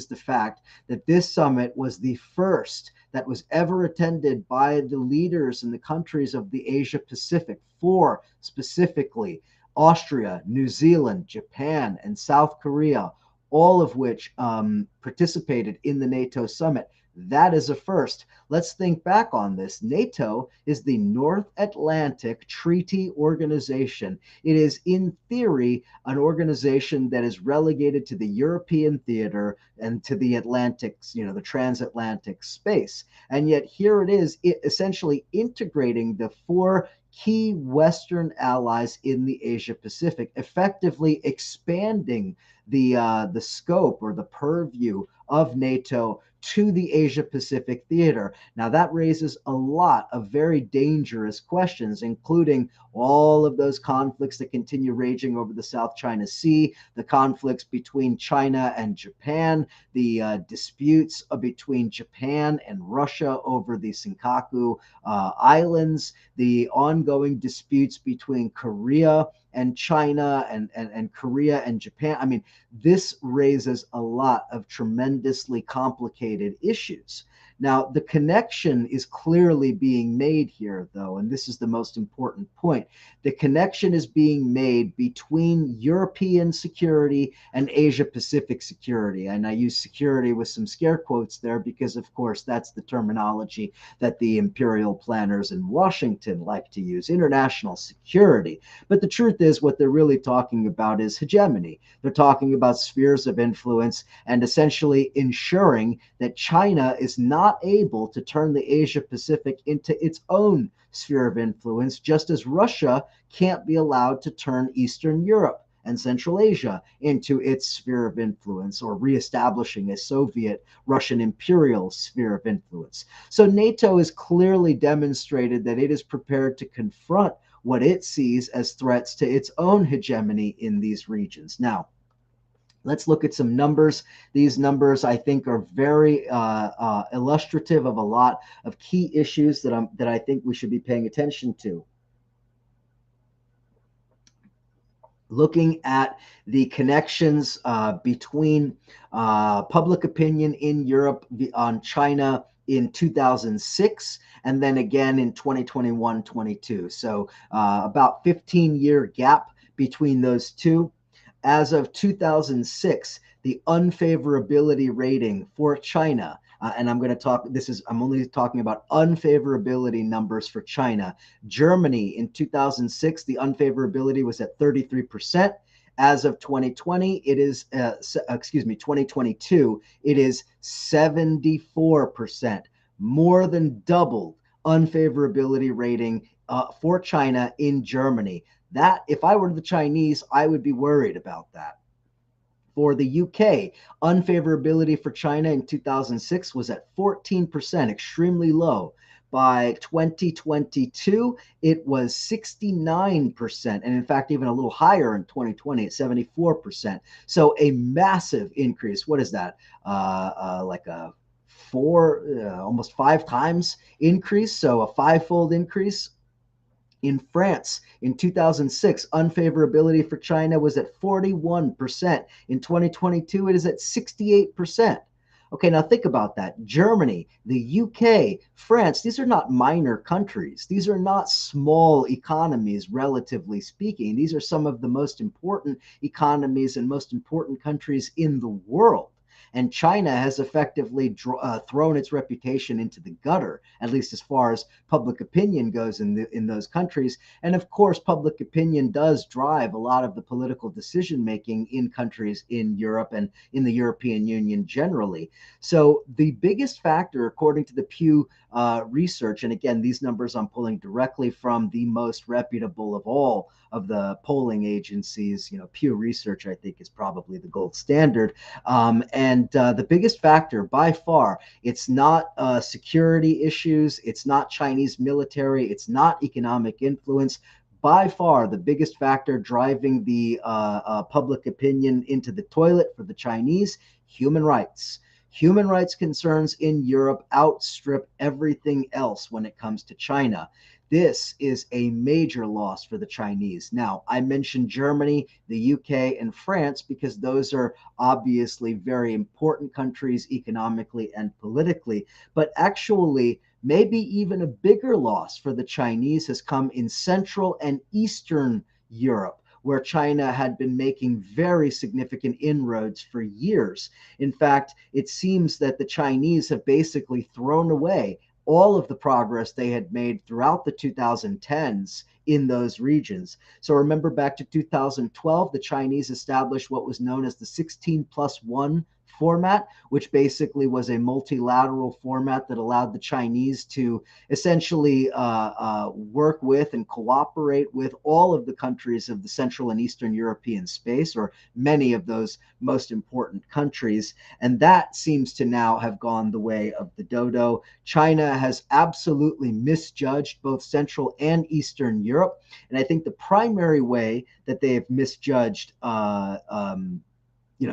the fact that this summit was the first that was ever attended by the leaders in the countries of the Asia Pacific, four specifically: Austria, New Zealand, Japan, and South Korea, all of which participated in the NATO summit. That is a first. Let's think back on this. NATO is the North Atlantic Treaty Organization. It is, in theory, an organization that is relegated to the European theater and to the Atlantic, the transatlantic space. And yet here it is, essentially integrating the four key Western allies in the Asia Pacific, effectively expanding the scope or the purview of NATO to the Asia Pacific theater. Now, that raises a lot of very dangerous questions, including all of those conflicts that continue raging over the South China Sea, the conflicts between China and Japan, the disputes between Japan and Russia over the Senkaku Islands, the ongoing disputes between Korea and China and Korea and Japan. I mean, this raises a lot of tremendously complicated issues. Now, the connection is clearly being made here, though, and this is the most important point. The connection is being made between European security and Asia Pacific security. And I use security with some scare quotes there because, of course, that's the terminology that the imperial planners in Washington like to use, international security. But the truth is, what they're really talking about is hegemony. They're talking about spheres of influence and essentially ensuring that China is not not able to turn the Asia Pacific into its own sphere of influence, just as Russia can't be allowed to turn Eastern Europe and Central Asia into its sphere of influence, or reestablishing a Soviet Russian imperial sphere of influence. So NATO has clearly demonstrated that it is prepared to confront what it sees as threats to its own hegemony in these regions. Now, let's look at some numbers. These numbers, I think, are very illustrative of a lot of key issues that I think we should be paying attention to. Looking at the connections between public opinion in Europe on China in 2006, and then again in 2021-22. So about 15-year gap between those two. As of 2006, the unfavorability rating for China, and I'm going to talk, I'm only talking about unfavorability numbers for China. Germany in 2006, the unfavorability was at 33%. As of 2020, it is, 2022, it is 74%, more than doubled unfavorability rating for China in Germany. That, if I were the Chinese, I would be worried about that. For the UK, unfavorability for China in 2006 was at 14%, extremely low. By 2022, it was 69%, and in fact, even a little higher in 2020 at 74%. So a massive increase. What is that? Like a almost 5 times increase. So a 5-fold increase. In France, in 2006, unfavorability for China was at 41%. In 2022, it is at 68%. Okay, now think about that. Germany, the UK, France, these are not minor countries. These are not small economies, relatively speaking. These are some of the most important economies and most important countries in the world. And China has effectively thrown its reputation into the gutter, at least as far as public opinion goes in those countries. And of course, public opinion does drive a lot of the political decision making in countries in Europe and in the European Union generally. So the biggest factor, according to the Pew research, and again, these numbers I'm pulling directly from the most reputable of all of the polling agencies. Pew Research, I think, is probably the gold standard. And the biggest factor by far, it's not security issues, it's not Chinese military, it's not economic influence. By far, the biggest factor driving the public opinion into the toilet for the Chinese, human rights. Human rights concerns in Europe outstrip everything else when it comes to China. This is a major loss for the Chinese. Now, I mentioned Germany, the UK, and France because those are obviously very important countries economically and politically. But actually, maybe even a bigger loss for the Chinese has come in Central and Eastern Europe, where China had been making very significant inroads for years. In fact, it seems that the Chinese have basically thrown away all of the progress they had made throughout the 2010s in those regions. So remember back to 2012, the Chinese established what was known as the 16+1 format, which basically was a multilateral format that allowed the Chinese to essentially work with and cooperate with all of the countries of the Central and Eastern European space, or many of those most important countries. And that seems to now have gone the way of the dodo. China has absolutely misjudged both Central and Eastern Europe. And I think the primary way that they have misjudged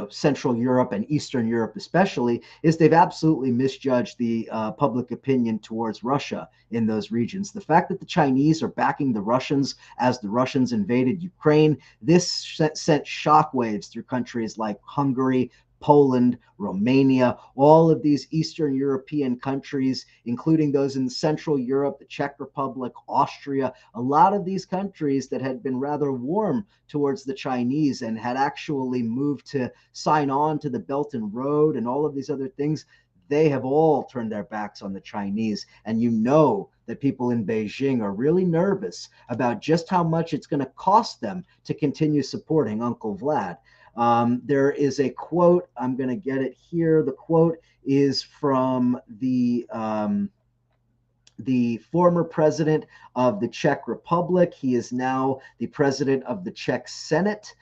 Central Europe and Eastern Europe especially, is they've absolutely misjudged the public opinion towards Russia in those regions. The fact that the Chinese are backing the Russians as the Russians invaded Ukraine, this sent shockwaves through countries like Hungary, Poland, Romania, all of these Eastern European countries, including those in Central Europe, the Czech Republic, Austria, a lot of these countries that had been rather warm towards the Chinese and had actually moved to sign on to the Belt and Road and all of these other things, they have all turned their backs on the Chinese. And you know that people in Beijing are really nervous about just how much it's going to cost them to continue supporting Uncle Vlad. There is a quote. I'm going to get it here. The quote is from the former president of the Czech Republic. He is now the president of the Czech Senate.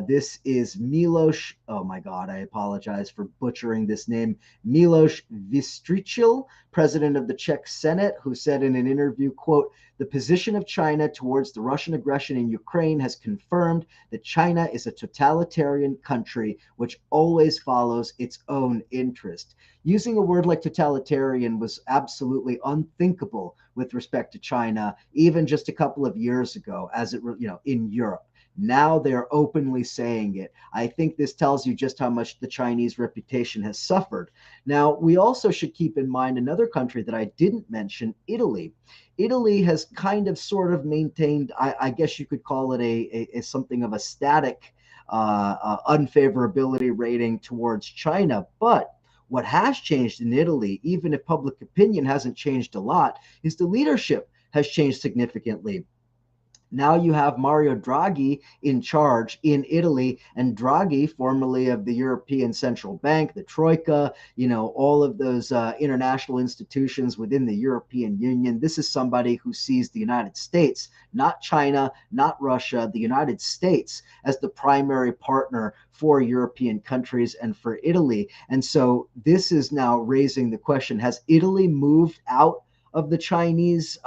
This is Miloš, oh my God, I apologize for butchering this name, Miloš Vystrčil, president of the Czech Senate, who said in an interview, quote, "The position of China towards the Russian aggression in Ukraine has confirmed that China is a totalitarian country which always follows its own interest." Using a word like totalitarian was absolutely unthinkable with respect to China, even just a couple of years ago, as it were, in Europe. Now they're openly saying it. I think this tells you just how much the Chinese reputation has suffered. Now, we also should keep in mind another country that I didn't mention, Italy. Italy has kind of sort of maintained, I guess you could call it a something of a static unfavorability rating towards China. But what has changed in Italy, even if public opinion hasn't changed a lot, is the leadership has changed significantly. Now you have Mario Draghi in charge in Italy, and Draghi, formerly of the European Central Bank, the Troika, all of those international institutions within the European Union. This is somebody who sees the United States, not China, not Russia, the United States as the primary partner for European countries and for Italy. And so this is now raising the question, has Italy moved out of the Chinese,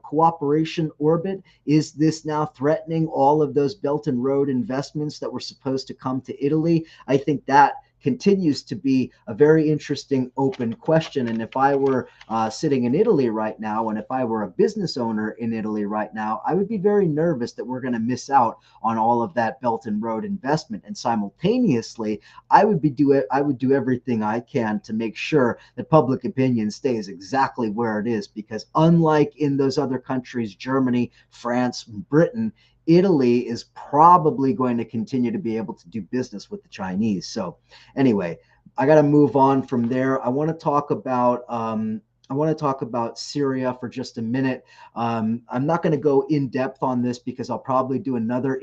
cooperation orbit? Is this now threatening all of those Belt and Road investments that were supposed to come to Italy? I think that continues to be a very interesting open question. And if I were sitting in Italy right now, and if I were a business owner in Italy right now, I would be very nervous that we're going to miss out on all of that Belt and Road investment. And simultaneously, I would do everything I can to make sure that public opinion stays exactly where it is, because unlike in those other countries, Germany, France, Britain, Italy is probably going to continue to be able to do business with the Chinese. So anyway, I got to move on from there. I want to talk about Syria for just a minute. I'm not going to go in depth on this because I'll probably do another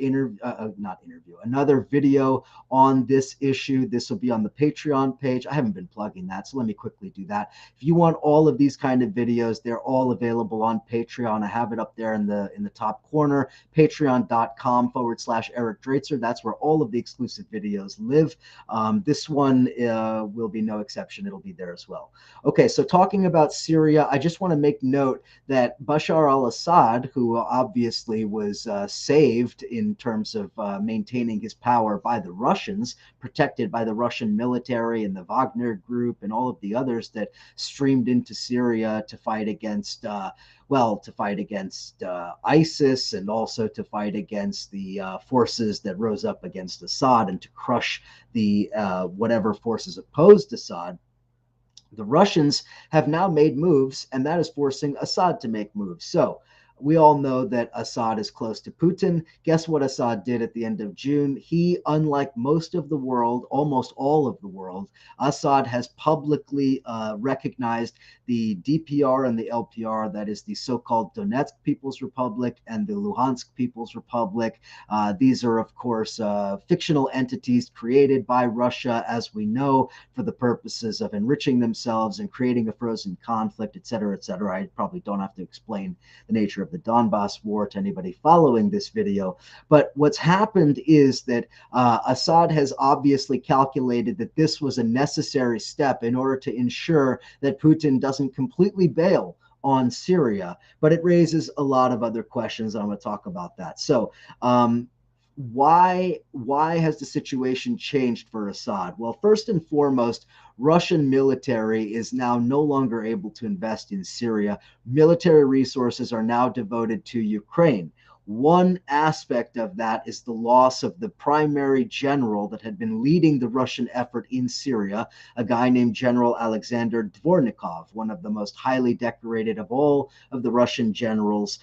another video on this issue. This will be on the Patreon page. I haven't been plugging that, so let me quickly do that. If you want all of these kind of videos, they're all available on Patreon. I have it up there in the top corner, patreon.com/Eric Draitser. That's where all of the exclusive videos live. This one will be no exception. It'll be there as well. Okay, so talking about Syria, I just want to make note that Bashar al-Assad, who obviously was saved in terms of maintaining his power by the Russians, protected by the Russian military and the Wagner group and all of the others that streamed into Syria to fight against ISIS, and also to fight against the forces that rose up against Assad and to crush the whatever forces opposed Assad. The Russians have now made moves, and that is forcing Assad to make moves. So we all know that Assad is close to Putin. Guess what Assad did at the end of June? He, unlike most of the world, almost all of the world, Assad has publicly recognized the DPR and the LPR, that is the so-called Donetsk People's Republic and the Luhansk People's Republic. These are, of course, fictional entities created by Russia, as we know, for the purposes of enriching themselves and creating a frozen conflict, et cetera, et cetera. I probably don't have to explain the nature of the Donbass war to anybody following this video. But what's happened is that Assad has obviously calculated that this was a necessary step in order to ensure that Putin doesn't completely bail on Syria. But it raises a lot of other questions, and I'm going to talk about that. So why has the situation changed for Assad? Well, first and foremost, Russian military is now no longer able to invest in Syria. Military resources are now devoted to Ukraine. One aspect of that is the loss of the primary general that had been leading the Russian effort in Syria, a guy named General Alexander Dvornikov, one of the most highly decorated of all of the Russian generals,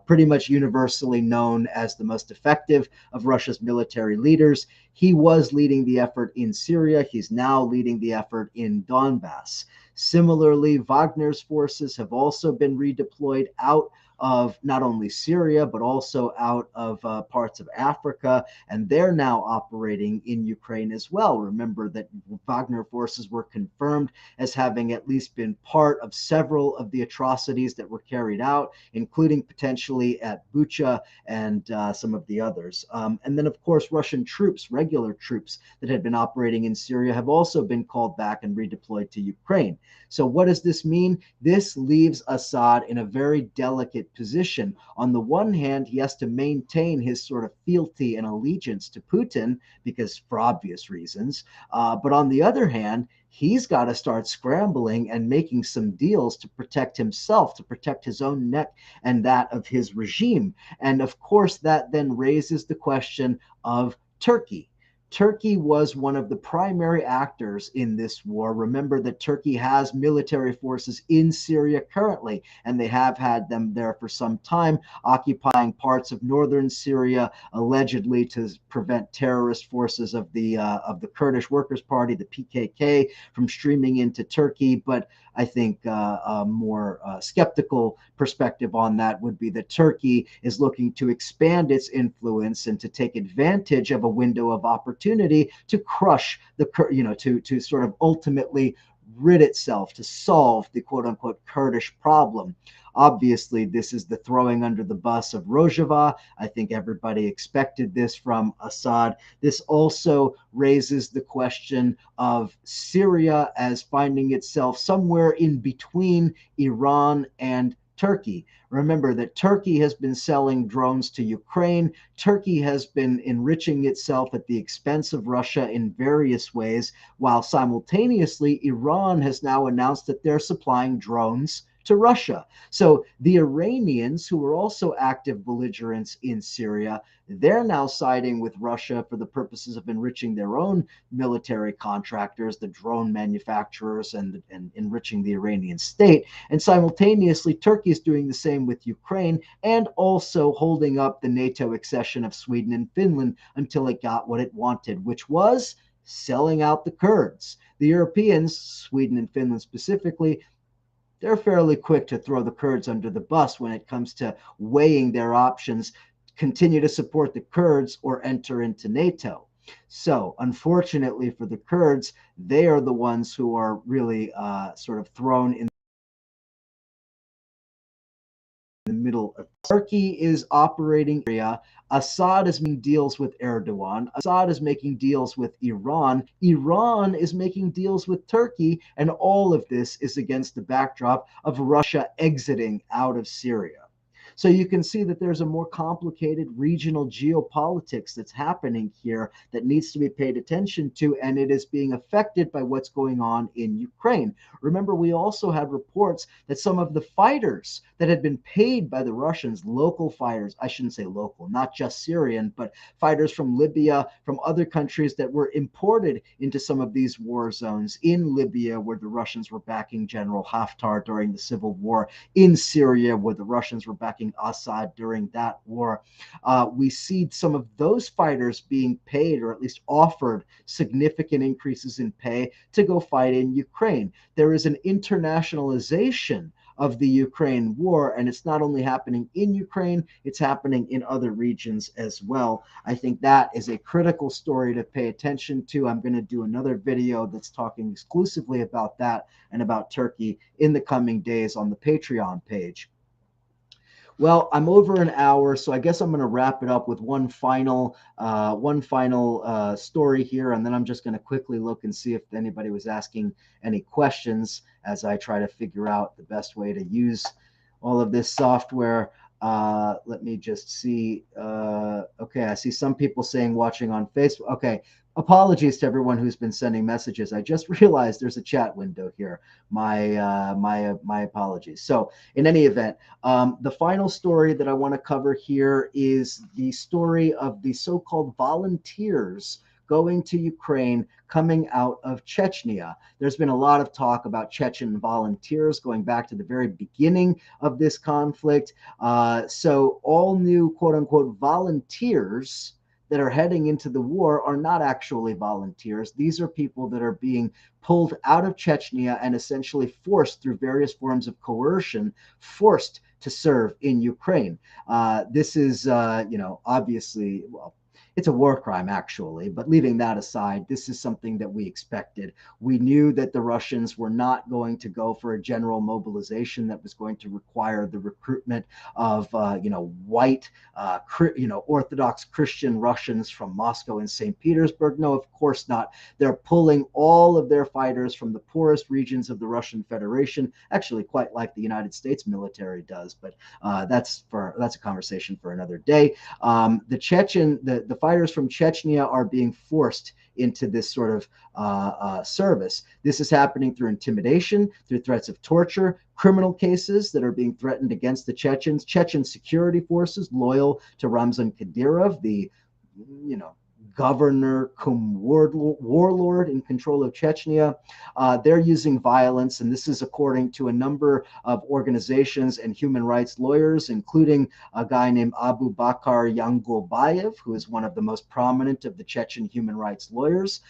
pretty much universally known as the most effective of Russia's military leaders. He was leading the effort in Syria. He's now leading the effort in Donbass. Similarly, Wagner's forces have also been redeployed out of not only Syria, but also out of parts of Africa. And they're now operating in Ukraine as well. Remember that Wagner forces were confirmed as having at least been part of several of the atrocities that were carried out, including potentially at Bucha and some of the others. And then, of course, Russian troops, regular troops that had been operating in Syria, have also been called back and redeployed to Ukraine. So what does this mean? This leaves Assad in a very delicate position. On the one hand, he has to maintain his sort of fealty and allegiance to Putin, because for obvious reasons. But on the other hand, he's got to start scrambling and making some deals to protect himself, to protect his own neck and that of his regime. And of course, that then raises the question of Turkey. Turkey was one of the primary actors in this war. Remember that Turkey has military forces in Syria currently, and they have had them there for some time, occupying parts of northern Syria, allegedly to prevent terrorist forces of the Kurdish Workers' Party, the PKK, from streaming into Turkey. But I think a more skeptical perspective on that would be that Turkey is looking to expand its influence and to take advantage of a window of opportunity to crush to sort of ultimately rid itself, to solve the quote unquote Kurdish problem. Obviously, this is the throwing under the bus of Rojava. I think everybody expected this from Assad. This also raises the question of Syria as finding itself somewhere in between Iran and Turkey. Remember that Turkey has been selling drones to Ukraine. Turkey has been enriching itself at the expense of Russia in various ways, while simultaneously Iran has now announced that they're supplying drones to Russia. So the Iranians, who were also active belligerents in Syria, they're now siding with Russia for the purposes of enriching their own military contractors, the drone manufacturers, and enriching the Iranian state. And simultaneously, Turkey is doing the same with Ukraine and also holding up the NATO accession of Sweden and Finland until it got what it wanted, which was selling out the Kurds. The Europeans, Sweden and Finland specifically, they're fairly quick to throw the Kurds under the bus when it comes to weighing their options, continue to support the Kurds or enter into NATO. So, unfortunately for the Kurds, they are the ones who are really sort of thrown in the middle of. Turkey is operating Syria. Assad is making deals with Erdogan. Assad is making deals with Iran. Iran is making deals with Turkey. And all of this is against the backdrop of Russia exiting out of Syria. So you can see that there's a more complicated regional geopolitics that's happening here that needs to be paid attention to, and it is being affected by what's going on in Ukraine. Remember, we also had reports that some of the fighters that had been paid by the Russians, local fighters, I shouldn't say local, not just Syrian, but fighters from Libya, from other countries that were imported into some of these war zones in Libya, where the Russians were backing General Haftar during the civil war, in Syria, where the Russians were backing Assad during that war. We see some of those fighters being paid, or at least offered significant increases in pay, to go fight in Ukraine. There is an internationalization of the Ukraine war, and it's not only happening in Ukraine, it's happening in other regions as well. I think that is a critical story to pay attention to. I'm going to do another video that's talking exclusively about that and about Turkey in the coming days on the Patreon page. Well, I'm over an hour, so I guess I'm going to wrap it up with one final story here, and then I'm just going to quickly look and see if anybody was asking any questions as I try to figure out the best way to use all of this software. Let me just see. Okay, I see some people saying watching on Facebook. Okay, apologies to everyone who's been sending messages. I just realized there's a chat window here. My apologies. So in any event, the final story that I want to cover here is the story of the so-called volunteers going to Ukraine, coming out of Chechnya. There's been a lot of talk about Chechen volunteers going back to the very beginning of this conflict. So all new quote unquote volunteers that are heading into the war are not actually volunteers. These are people that are being pulled out of Chechnya and essentially forced through various forms of coercion, forced to serve in Ukraine. This is, obviously, well, it's a war crime, actually. But leaving that aside, this is something that we expected. We knew that the Russians were not going to go for a general mobilization that was going to require the recruitment of, white, Orthodox Christian Russians from Moscow and St. Petersburg. No, of course not. They're pulling all of their fighters from the poorest regions of the Russian Federation, actually quite like the United States military does. But that's a conversation for another day. The fighters from Chechnya are being forced into this sort of service. This is happening through intimidation, through threats of torture, criminal cases that are being threatened against the Chechens, Chechen security forces loyal to Ramzan Kadyrov, the governor cum warlord in control of Chechnya. They're using violence, and this is according to a number of organizations and human rights lawyers, including a guy named Abu Bakr Yangulbayev, who is one of the most prominent of the Chechen human rights lawyers.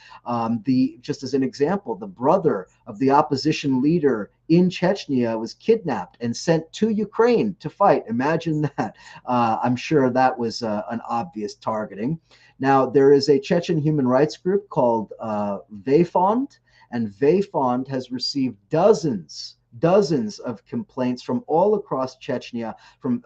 Just as an example, the brother of the opposition leader in Chechnya was kidnapped and sent to Ukraine to fight. Imagine that. I'm sure that was an obvious targeting. Now, there is a Chechen human rights group called Vefond, and Vefond has received dozens of complaints from all across Chechnya, from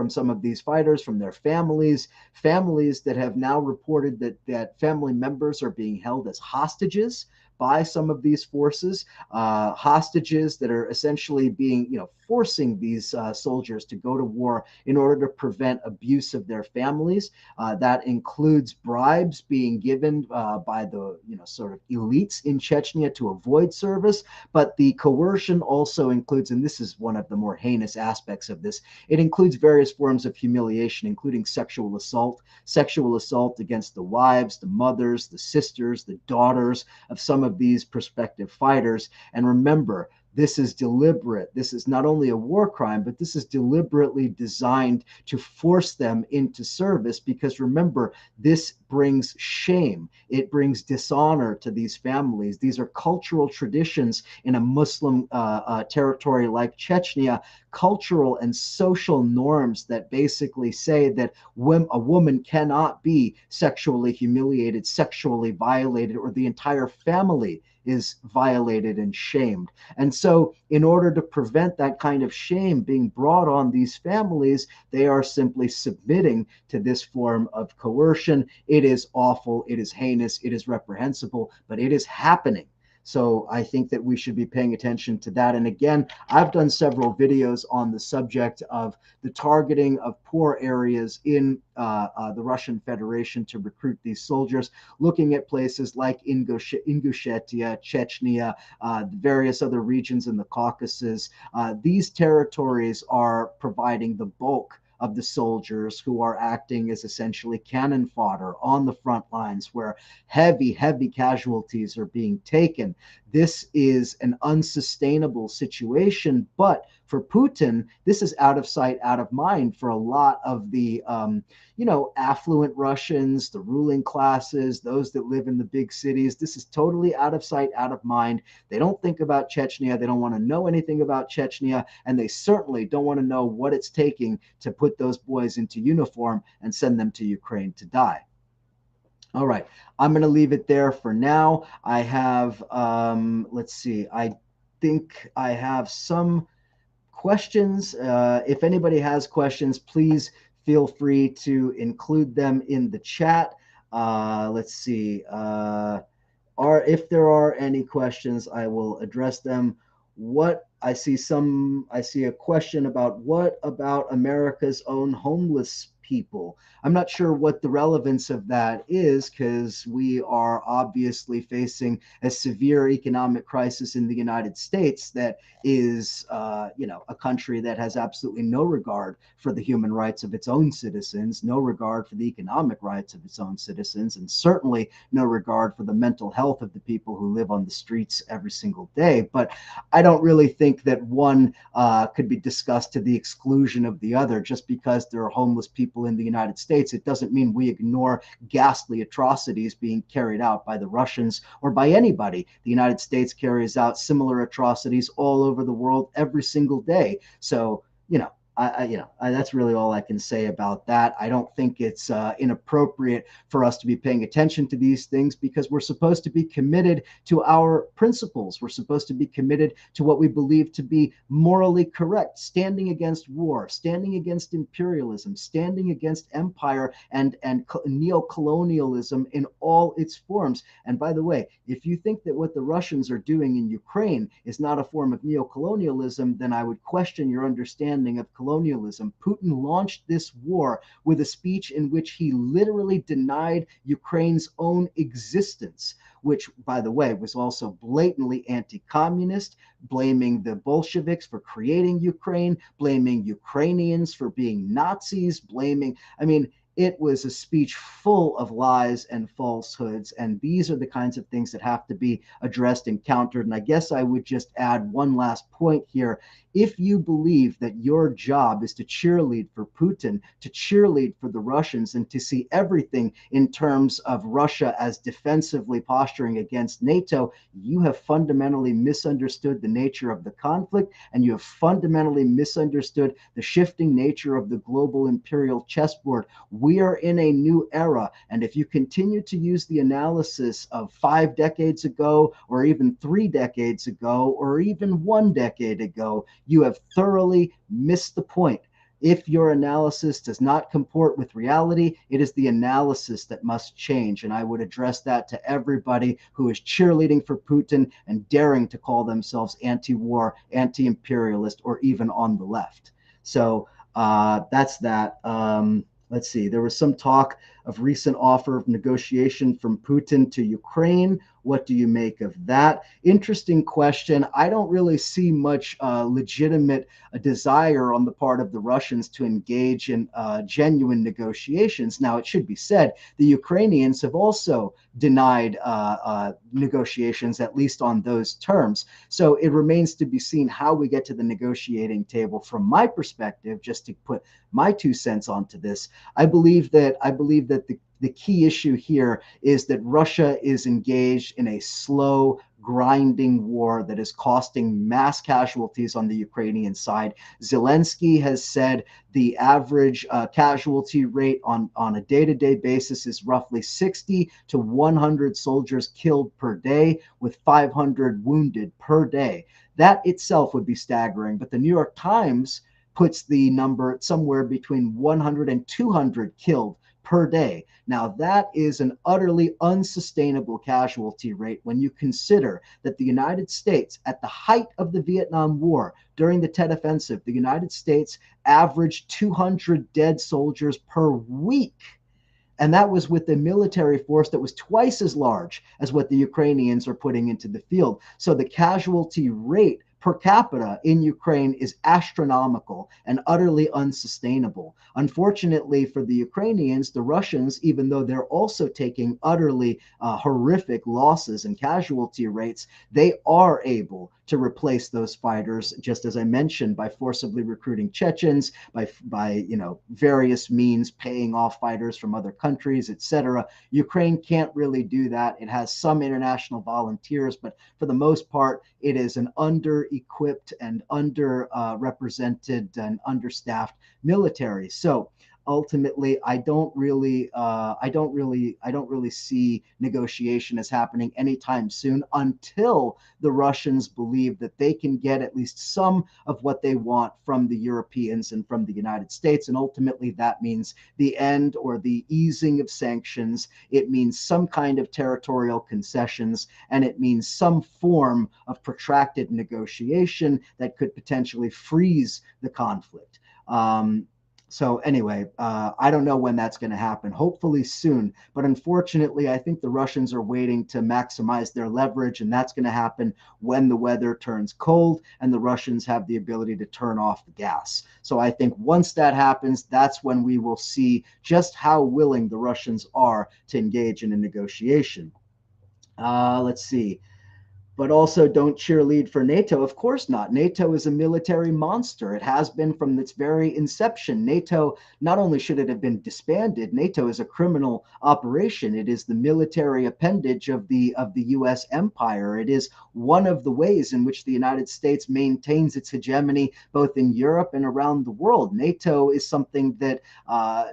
some of these fighters, from their families that have now reported that family members are being held as hostages by some of these forces, hostages that are essentially being, forcing these soldiers to go to war in order to prevent abuse of their families. That includes bribes being given by the, sort of elites in Chechnya to avoid service. But the coercion also includes, and this is one of the more heinous aspects of this, it includes various forms of humiliation, including sexual assault against the wives, the mothers, the sisters, the daughters of some of these prospective fighters. And remember, this is deliberate. This is not only a war crime, but this is deliberately designed to force them into service, because remember, this brings shame. It brings dishonor to these families. These are cultural traditions in a Muslim territory like Chechnya, cultural and social norms that basically say that a woman cannot be sexually humiliated, sexually violated, or the entire family is violated and shamed. And so in order to prevent that kind of shame being brought on these families, they are simply submitting to this form of coercion. It is awful, it is heinous, it is reprehensible, but it is happening. So I think that we should be paying attention to that. And again, I've done several videos on the subject of the targeting of poor areas in the Russian Federation to recruit these soldiers, looking at places like Ingushetia, Chechnya, various other regions in the Caucasus. These territories are providing the bulk of the soldiers who are acting as essentially cannon fodder on the front lines, where heavy casualties are being taken. This is an unsustainable situation, but for Putin, this is out of sight, out of mind for a lot of the, affluent Russians, the ruling classes, those that live in the big cities. This is totally out of sight, out of mind. They don't think about Chechnya. They don't want to know anything about Chechnya, and they certainly don't want to know what it's taking to put those boys into uniform and send them to Ukraine to die. All right, I'm going to leave it there for now. I have, let's see, I think I have some questions. If anybody has questions, please feel free to include them in the chat. Let's see. If there are any questions, I will address them. I see a question about what about America's own homeless people? I'm not sure what the relevance of that is, because we are obviously facing a severe economic crisis in the United States that is, a country that has absolutely no regard for the human rights of its own citizens, no regard for the economic rights of its own citizens, and certainly no regard for the mental health of the people who live on the streets every single day. But I don't really think that one could be discussed to the exclusion of the other just because there are homeless people people in the United States, it doesn't mean we ignore ghastly atrocities being carried out by the Russians or by anybody. The United States carries out similar atrocities all over the world every single day. So, that's really all I can say about that. I don't think it's inappropriate for us to be paying attention to these things because we're supposed to be committed to our principles. We're supposed to be committed to what we believe to be morally correct, standing against war, standing against imperialism, standing against empire and neo-colonialism in all its forms. And by the way, if you think that what the Russians are doing in Ukraine is not a form of neo-colonialism, then I would question your understanding of colonialism. Putin launched this war with a speech in which he literally denied Ukraine's own existence, which, by the way, was also blatantly anti-communist, blaming the Bolsheviks for creating Ukraine, blaming Ukrainians for being Nazis, it was a speech full of lies and falsehoods, and these are the kinds of things that have to be addressed and countered. And I guess I would just add one last point here. If you believe that your job is to cheerlead for Putin, to cheerlead for the Russians, and to see everything in terms of Russia as defensively posturing against NATO, you have fundamentally misunderstood the nature of the conflict, and you have fundamentally misunderstood the shifting nature of the global imperial chessboard. We are in a new era, and if you continue to use the analysis of 5 decades ago, or even 3 decades ago, or even 1 decade ago, you have thoroughly missed the point. If your analysis does not comport with reality, it is the analysis that must change. And I would address that to everybody who is cheerleading for Putin and daring to call themselves anti-war, anti-imperialist, or even on the left. So that's that. Let's see, there was some talk of recent offer of negotiation from Putin to Ukraine. What do you make of that? Interesting question. I don't really see much legitimate desire on the part of the Russians to engage in genuine negotiations. Now, it should be said, the Ukrainians have also denied negotiations, at least on those terms. So it remains to be seen how we get to the negotiating table. From my perspective, just to put my 2 cents onto this, I believe that the key issue here is that Russia is engaged in a slow, grinding war that is costing mass casualties on the Ukrainian side. Zelensky has said the average casualty rate on a day-to-day basis is roughly 60 to 100 soldiers killed per day, with 500 wounded per day. That itself would be staggering, but the New York Times puts the number somewhere between 100 and 200 killed per day. Now, that is an utterly unsustainable casualty rate when you consider that the United States, at the height of the Vietnam War, during the Tet Offensive, the United States averaged 200 dead soldiers per week. And that was with a military force that was twice as large as what the Ukrainians are putting into the field. So the casualty rate per capita in Ukraine is astronomical and utterly unsustainable. Unfortunately for the Ukrainians, the Russians, even though they're also taking utterly horrific losses and casualty rates, they are able to replace those fighters, just as I mentioned, by forcibly recruiting Chechens, by various means paying off fighters from other countries, etc. Ukraine can't really do that. It has some international volunteers, but for the most part, it is an under-equipped and underrepresented and understaffed military. So ultimately, I don't really see negotiation as happening anytime soon until the Russians believe that they can get at least some of what they want from the Europeans and from the United States. And ultimately, that means the end or the easing of sanctions. It means some kind of territorial concessions, and it means some form of protracted negotiation that could potentially freeze the conflict. So anyway, I don't know when that's going to happen. Hopefully soon. But unfortunately, I think the Russians are waiting to maximize their leverage, and that's going to happen when the weather turns cold and the Russians have the ability to turn off the gas. So I think once that happens, that's when we will see just how willing the Russians are to engage in a negotiation. Let's see. But also don't cheerlead for NATO. Of course not. NATO is a military monster. It has been from its very inception. NATO, not only should it have been disbanded, NATO is a criminal operation. It is the military appendage of the US empire. It is one of the ways in which the United States maintains its hegemony both in Europe and around the world. NATO is something that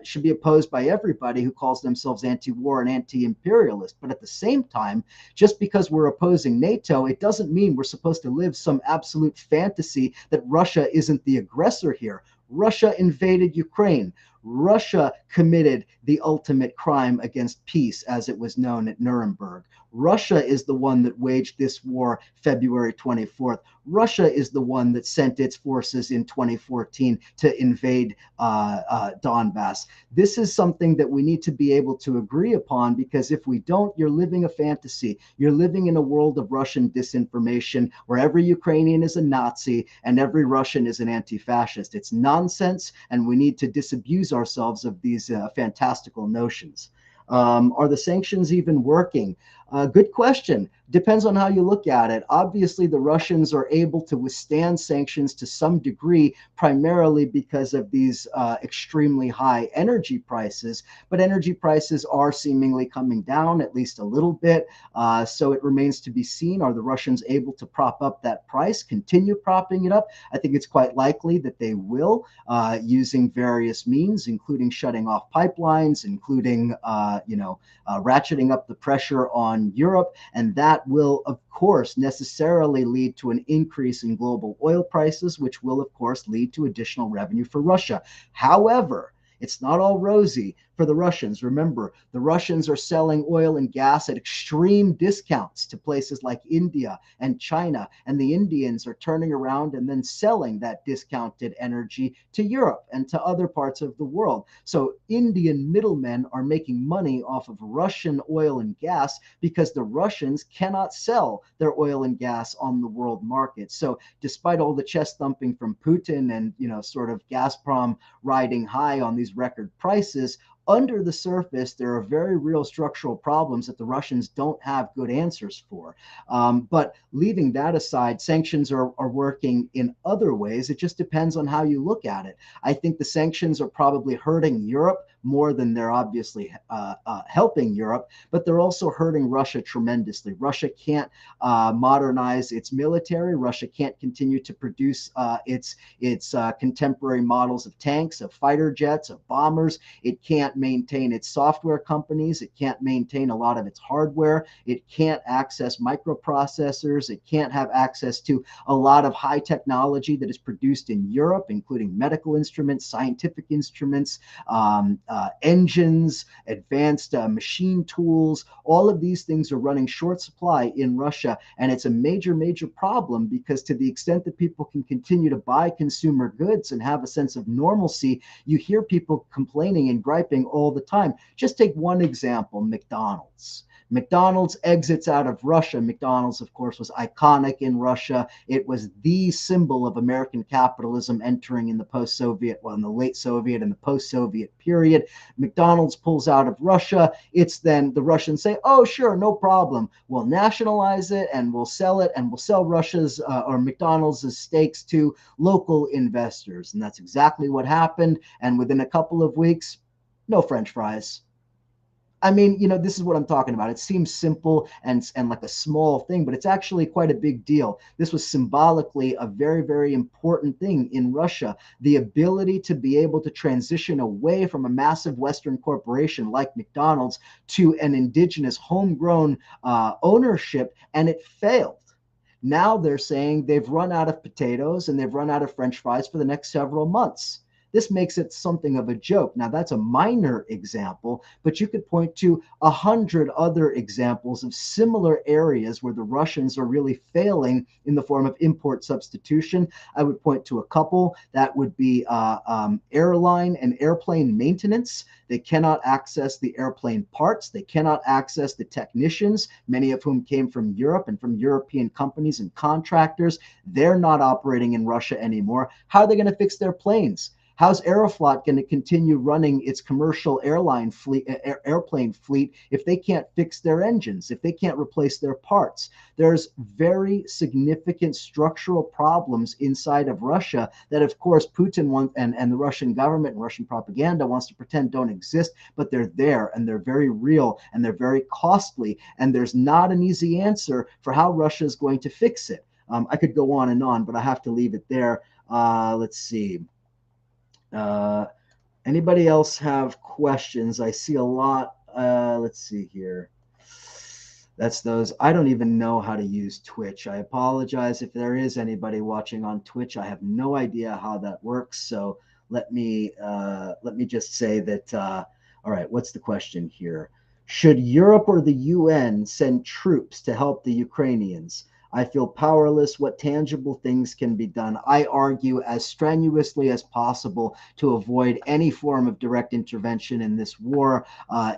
should be opposed by everybody who calls themselves anti-war and anti-imperialist. But at the same time, just because we're opposing NATO, it doesn't mean we're supposed to live some absolute fantasy that Russia isn't the aggressor here. Russia invaded Ukraine. Russia committed the ultimate crime against peace, as it was known at Nuremberg. Russia is the one that waged this war February 24th. Russia is the one that sent its forces in 2014 to invade Donbass. This is something that we need to be able to agree upon, because if we don't, you're living a fantasy. You're living in a world of Russian disinformation where every Ukrainian is a Nazi and every Russian is an anti-fascist. It's nonsense, and we need to disabuse ourselves of these fantastical notions. Are the sanctions even working? Good question. Depends on how you look at it. Obviously, the Russians are able to withstand sanctions to some degree, primarily because of these extremely high energy prices. But energy prices are seemingly coming down, at least a little bit. So it remains to be seen. Are the Russians able to prop up that price, continue propping it up? I think it's quite likely that they will, using various means, including shutting off pipelines, including ratcheting up the pressure on Europe, and that will, of course, necessarily lead to an increase in global oil prices, which will, of course, lead to additional revenue for Russia. However, it's not all rosy for the Russians. Remember, the Russians are selling oil and gas at extreme discounts to places like India and China, and the Indians are turning around and then selling that discounted energy to Europe and to other parts of the world. So Indian middlemen are making money off of Russian oil and gas because the Russians cannot sell their oil and gas on the world market. So despite all the chest thumping from Putin and, sort of Gazprom riding high on these record prices, under the surface, there are very real structural problems that the Russians don't have good answers for. But leaving that aside, sanctions are working in other ways. It just depends on how you look at it. I think the sanctions are probably hurting Europe more than they're obviously helping Europe, but they're also hurting Russia tremendously. Russia can't modernize its military. Russia can't continue to produce its contemporary models of tanks, of fighter jets, of bombers. It can't maintain its software companies. It can't maintain a lot of its hardware. It can't access microprocessors. It can't have access to a lot of high technology that is produced in Europe, including medical instruments, scientific instruments, engines, advanced machine tools. All of these things are running short supply in Russia. And it's a major, major problem, because to the extent that people can continue to buy consumer goods and have a sense of normalcy, you hear people complaining and griping all the time. Just take one example, McDonald's. McDonald's exits out of Russia. McDonald's, of course, was iconic in Russia. It was the symbol of American capitalism entering in the post-Soviet, in the late Soviet and the post-Soviet period. McDonald's pulls out of Russia. It's then the Russians say, oh, sure, no problem. We'll nationalize it and we'll sell it, and we'll sell Russia's or McDonald's stakes to local investors. And that's exactly what happened. And within a couple of weeks, no French fries. I mean, this is what I'm talking about. It seems simple and like a small thing, but it's actually quite a big deal. This was symbolically a very, very important thing in Russia. The ability to be able to transition away from a massive Western corporation like McDonald's to an indigenous homegrown ownership, and it failed. Now they're saying they've run out of potatoes and they've run out of French fries for the next several months. This makes it something of a joke. Now, that's a minor example, but you could point to 100 other examples of similar areas where the Russians are really failing in the form of import substitution. I would point to a couple. That would be airline and airplane maintenance. They cannot access the airplane parts. They cannot access the technicians, many of whom came from Europe and from European companies and contractors. They're not operating in Russia anymore. How are they going to fix their planes? How's Aeroflot going to continue running its commercial airline fleet, airplane fleet, if they can't fix their engines, if they can't replace their parts? There's very significant structural problems inside of Russia that, of course, Putin wants, and the Russian government and Russian propaganda wants to pretend don't exist, but they're there, and they're very real, and they're very costly, and there's not an easy answer for how Russia is going to fix it. I could go on, but I have to leave it there. Let's see. Uh, Anybody else have questions? I see a lot. Let's see here. That's those. I don't even know how to use Twitch. I apologize if there is anybody watching on Twitch. I have no idea how that works. So let me just say that. All right, what's the question here? Should Europe or the UN send troops to help the Ukrainians? I feel powerless. What tangible things can be done? I argue as strenuously as possible to avoid any form of direct intervention in this war.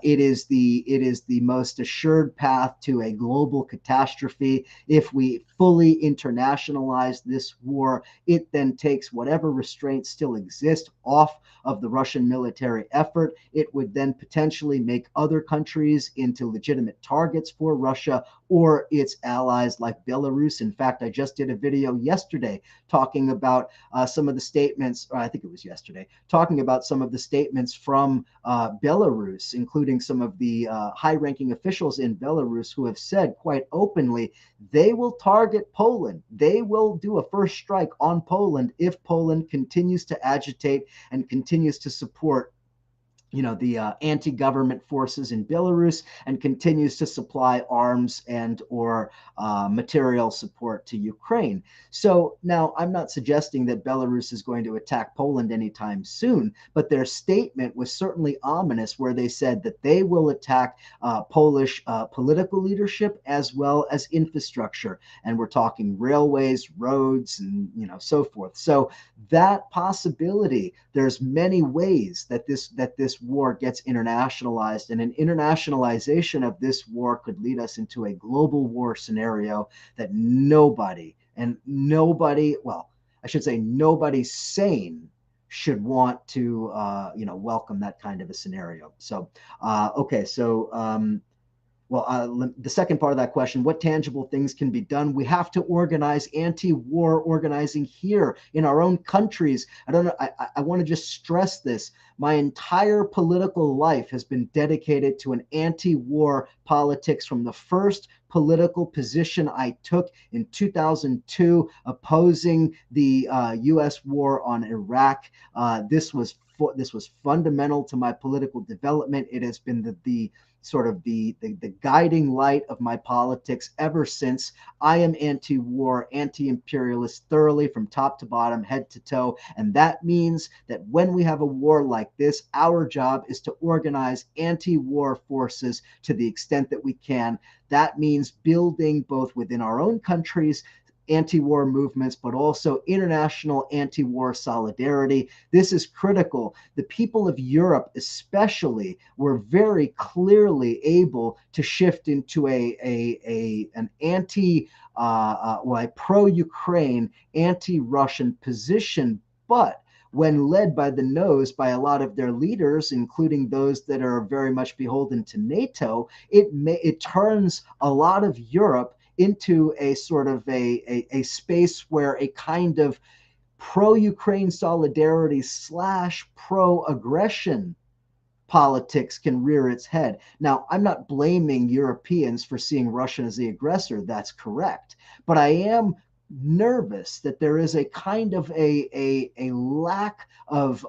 It is the most assured path to a global catastrophe. If we fully internationalize this war, it then takes whatever restraints still exist off of the Russian military effort. It would then potentially make other countries into legitimate targets for Russia or its allies like Belarus. In fact, I just did a video yesterday talking about some of the statements, or I think it was yesterday, talking about some of the statements from Belarus, including some of the high-ranking officials in Belarus who have said quite openly they will target Poland. They will do a first strike on Poland if Poland continues to agitate and continues to support the anti-government forces in Belarus and continues to supply arms and or material support to Ukraine. So now I'm not suggesting that Belarus is going to attack Poland anytime soon, but their statement was certainly ominous, where they said that they will attack Polish political leadership as well as infrastructure. And we're talking railways, roads, and so forth. So that possibility, there's many ways that this war gets internationalized, and an internationalization of this war could lead us into a global war scenario that nobody, well, I should say nobody sane should want to welcome that kind of a scenario. So okay, so the second part of that question, what tangible things can be done? We have to organize anti-war organizing here in our own countries. I don't know. I want to just stress this. My entire political life has been dedicated to an anti-war politics from the first political position I took in 2002, opposing the U.S. war on Iraq. This was fundamental to my political development. It has been the sort of the guiding light of my politics ever since. I am anti-war, anti-imperialist thoroughly from top to bottom, head to toe. And that means that when we have a war like this, our job is to organize anti-war forces to the extent that we can. That means building both within our own countries anti-war movements, but also international anti-war solidarity. This is critical. The people of Europe especially were very clearly able to shift into an pro-Ukraine, anti-Russian position, but when led by the nose by a lot of their leaders, including those that are very much beholden to NATO, it turns a lot of Europe into a sort of a space where a kind of pro-Ukraine solidarity / pro-aggression politics can rear its head. Now, I'm not blaming Europeans for seeing Russia as the aggressor. That's correct. But I am nervous that there is a kind of a lack of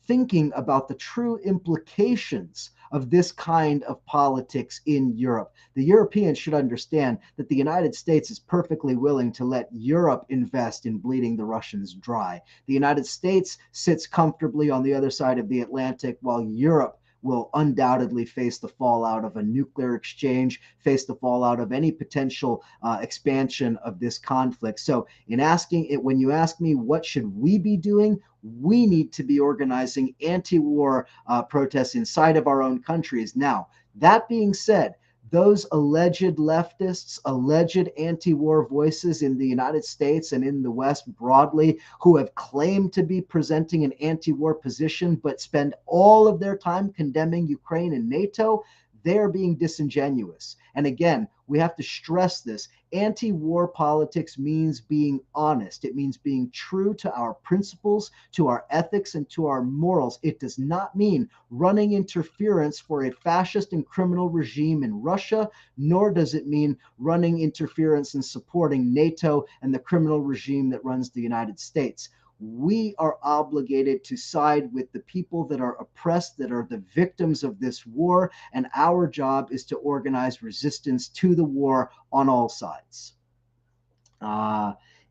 thinking about the true implications of this kind of politics in Europe. The Europeans should understand that the United States is perfectly willing to let Europe invest in bleeding the Russians dry. The United States sits comfortably on the other side of the Atlantic while Europe will undoubtedly face the fallout of a nuclear exchange, face the fallout of any potential expansion of this conflict. So when you ask me what should we be doing, we need to be organizing anti-war protests inside of our own countries. Now, that being said, those alleged leftists, alleged anti-war voices in the United States and in the West broadly, who have claimed to be presenting an anti-war position, but spend all of their time condemning Ukraine and NATO, they're being disingenuous. And again, we have to stress this. Anti-war politics means being honest. It means being true to our principles, to our ethics, and to our morals. It does not mean running interference for a fascist and criminal regime in Russia, nor does it mean running interference and supporting NATO and the criminal regime that runs the United States. We are obligated to side with the people that are oppressed, that are the victims of this war, and our job is to organize resistance to the war on all sides.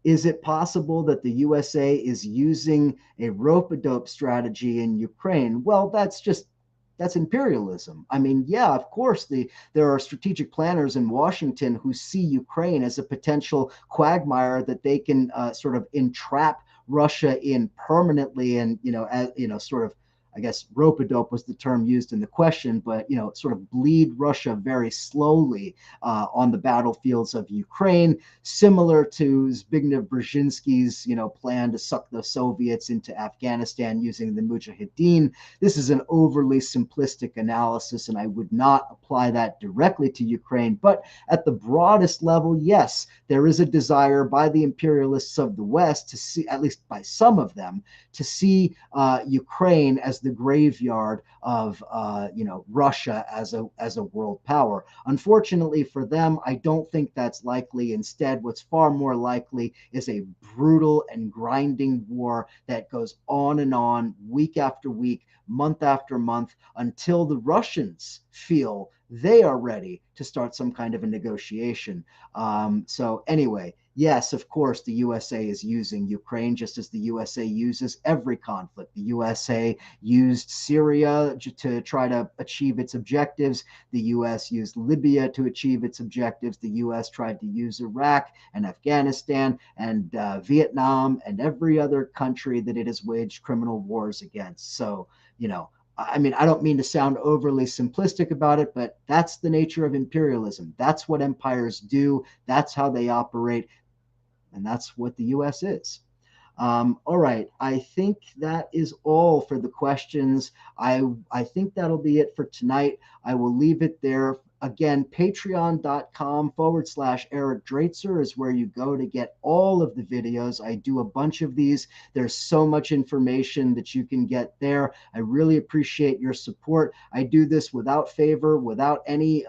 Is it possible that the USA is using a rope-a-dope strategy in Ukraine? Well, that's imperialism. I mean, yeah, of course, there are strategic planners in Washington who see Ukraine as a potential quagmire that they can sort of entrap Russia in permanently, and sort of, I guess rope-a-dope was the term used in the question, but sort of bleed Russia very slowly on the battlefields of Ukraine, similar to Zbigniew Brzezinski's plan to suck the Soviets into Afghanistan using the Mujahideen. This is an overly simplistic analysis, and I would not apply that directly to Ukraine. But at the broadest level, yes, there is a desire by the imperialists of the West to see, at least by some of them, to see Ukraine as the graveyard of Russia as a world power. Unfortunately for them, I don't think that's likely. Instead, what's far more likely is a brutal and grinding war that goes on, week after week, month after month, until the Russians feel they are ready to start some kind of a negotiation. So anyway, yes, of course, the USA is using Ukraine just as the USA uses every conflict. The USA used Syria to try to achieve its objectives. The US used Libya to achieve its objectives. The US tried to use Iraq and Afghanistan and Vietnam and every other country that it has waged criminal wars against. So, I mean, I don't mean to sound overly simplistic about it, but that's the nature of imperialism. That's what empires do. That's how they operate. And that's what the US is. All right. I think that is all for the questions. I think that'll be it for tonight. I will leave it there. Again, patreon.com/Eric Draitser is where you go to get all of the videos. I do a bunch of these. There's so much information that you can get there. I really appreciate your support. I do this without favor, without any,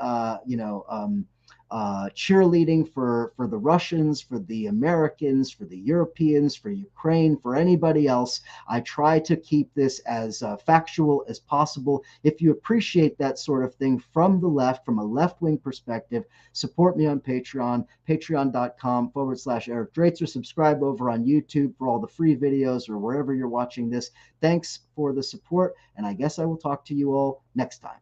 cheerleading for the Russians, for the Americans, for the Europeans, for Ukraine, for anybody else. I try to keep this as factual as possible. If you appreciate that sort of thing from the left, from a left-wing perspective, support me on Patreon, patreon.com/Eric Draitser. Subscribe over on YouTube for all the free videos or wherever you're watching this. Thanks for the support, and I guess I will talk to you all next time.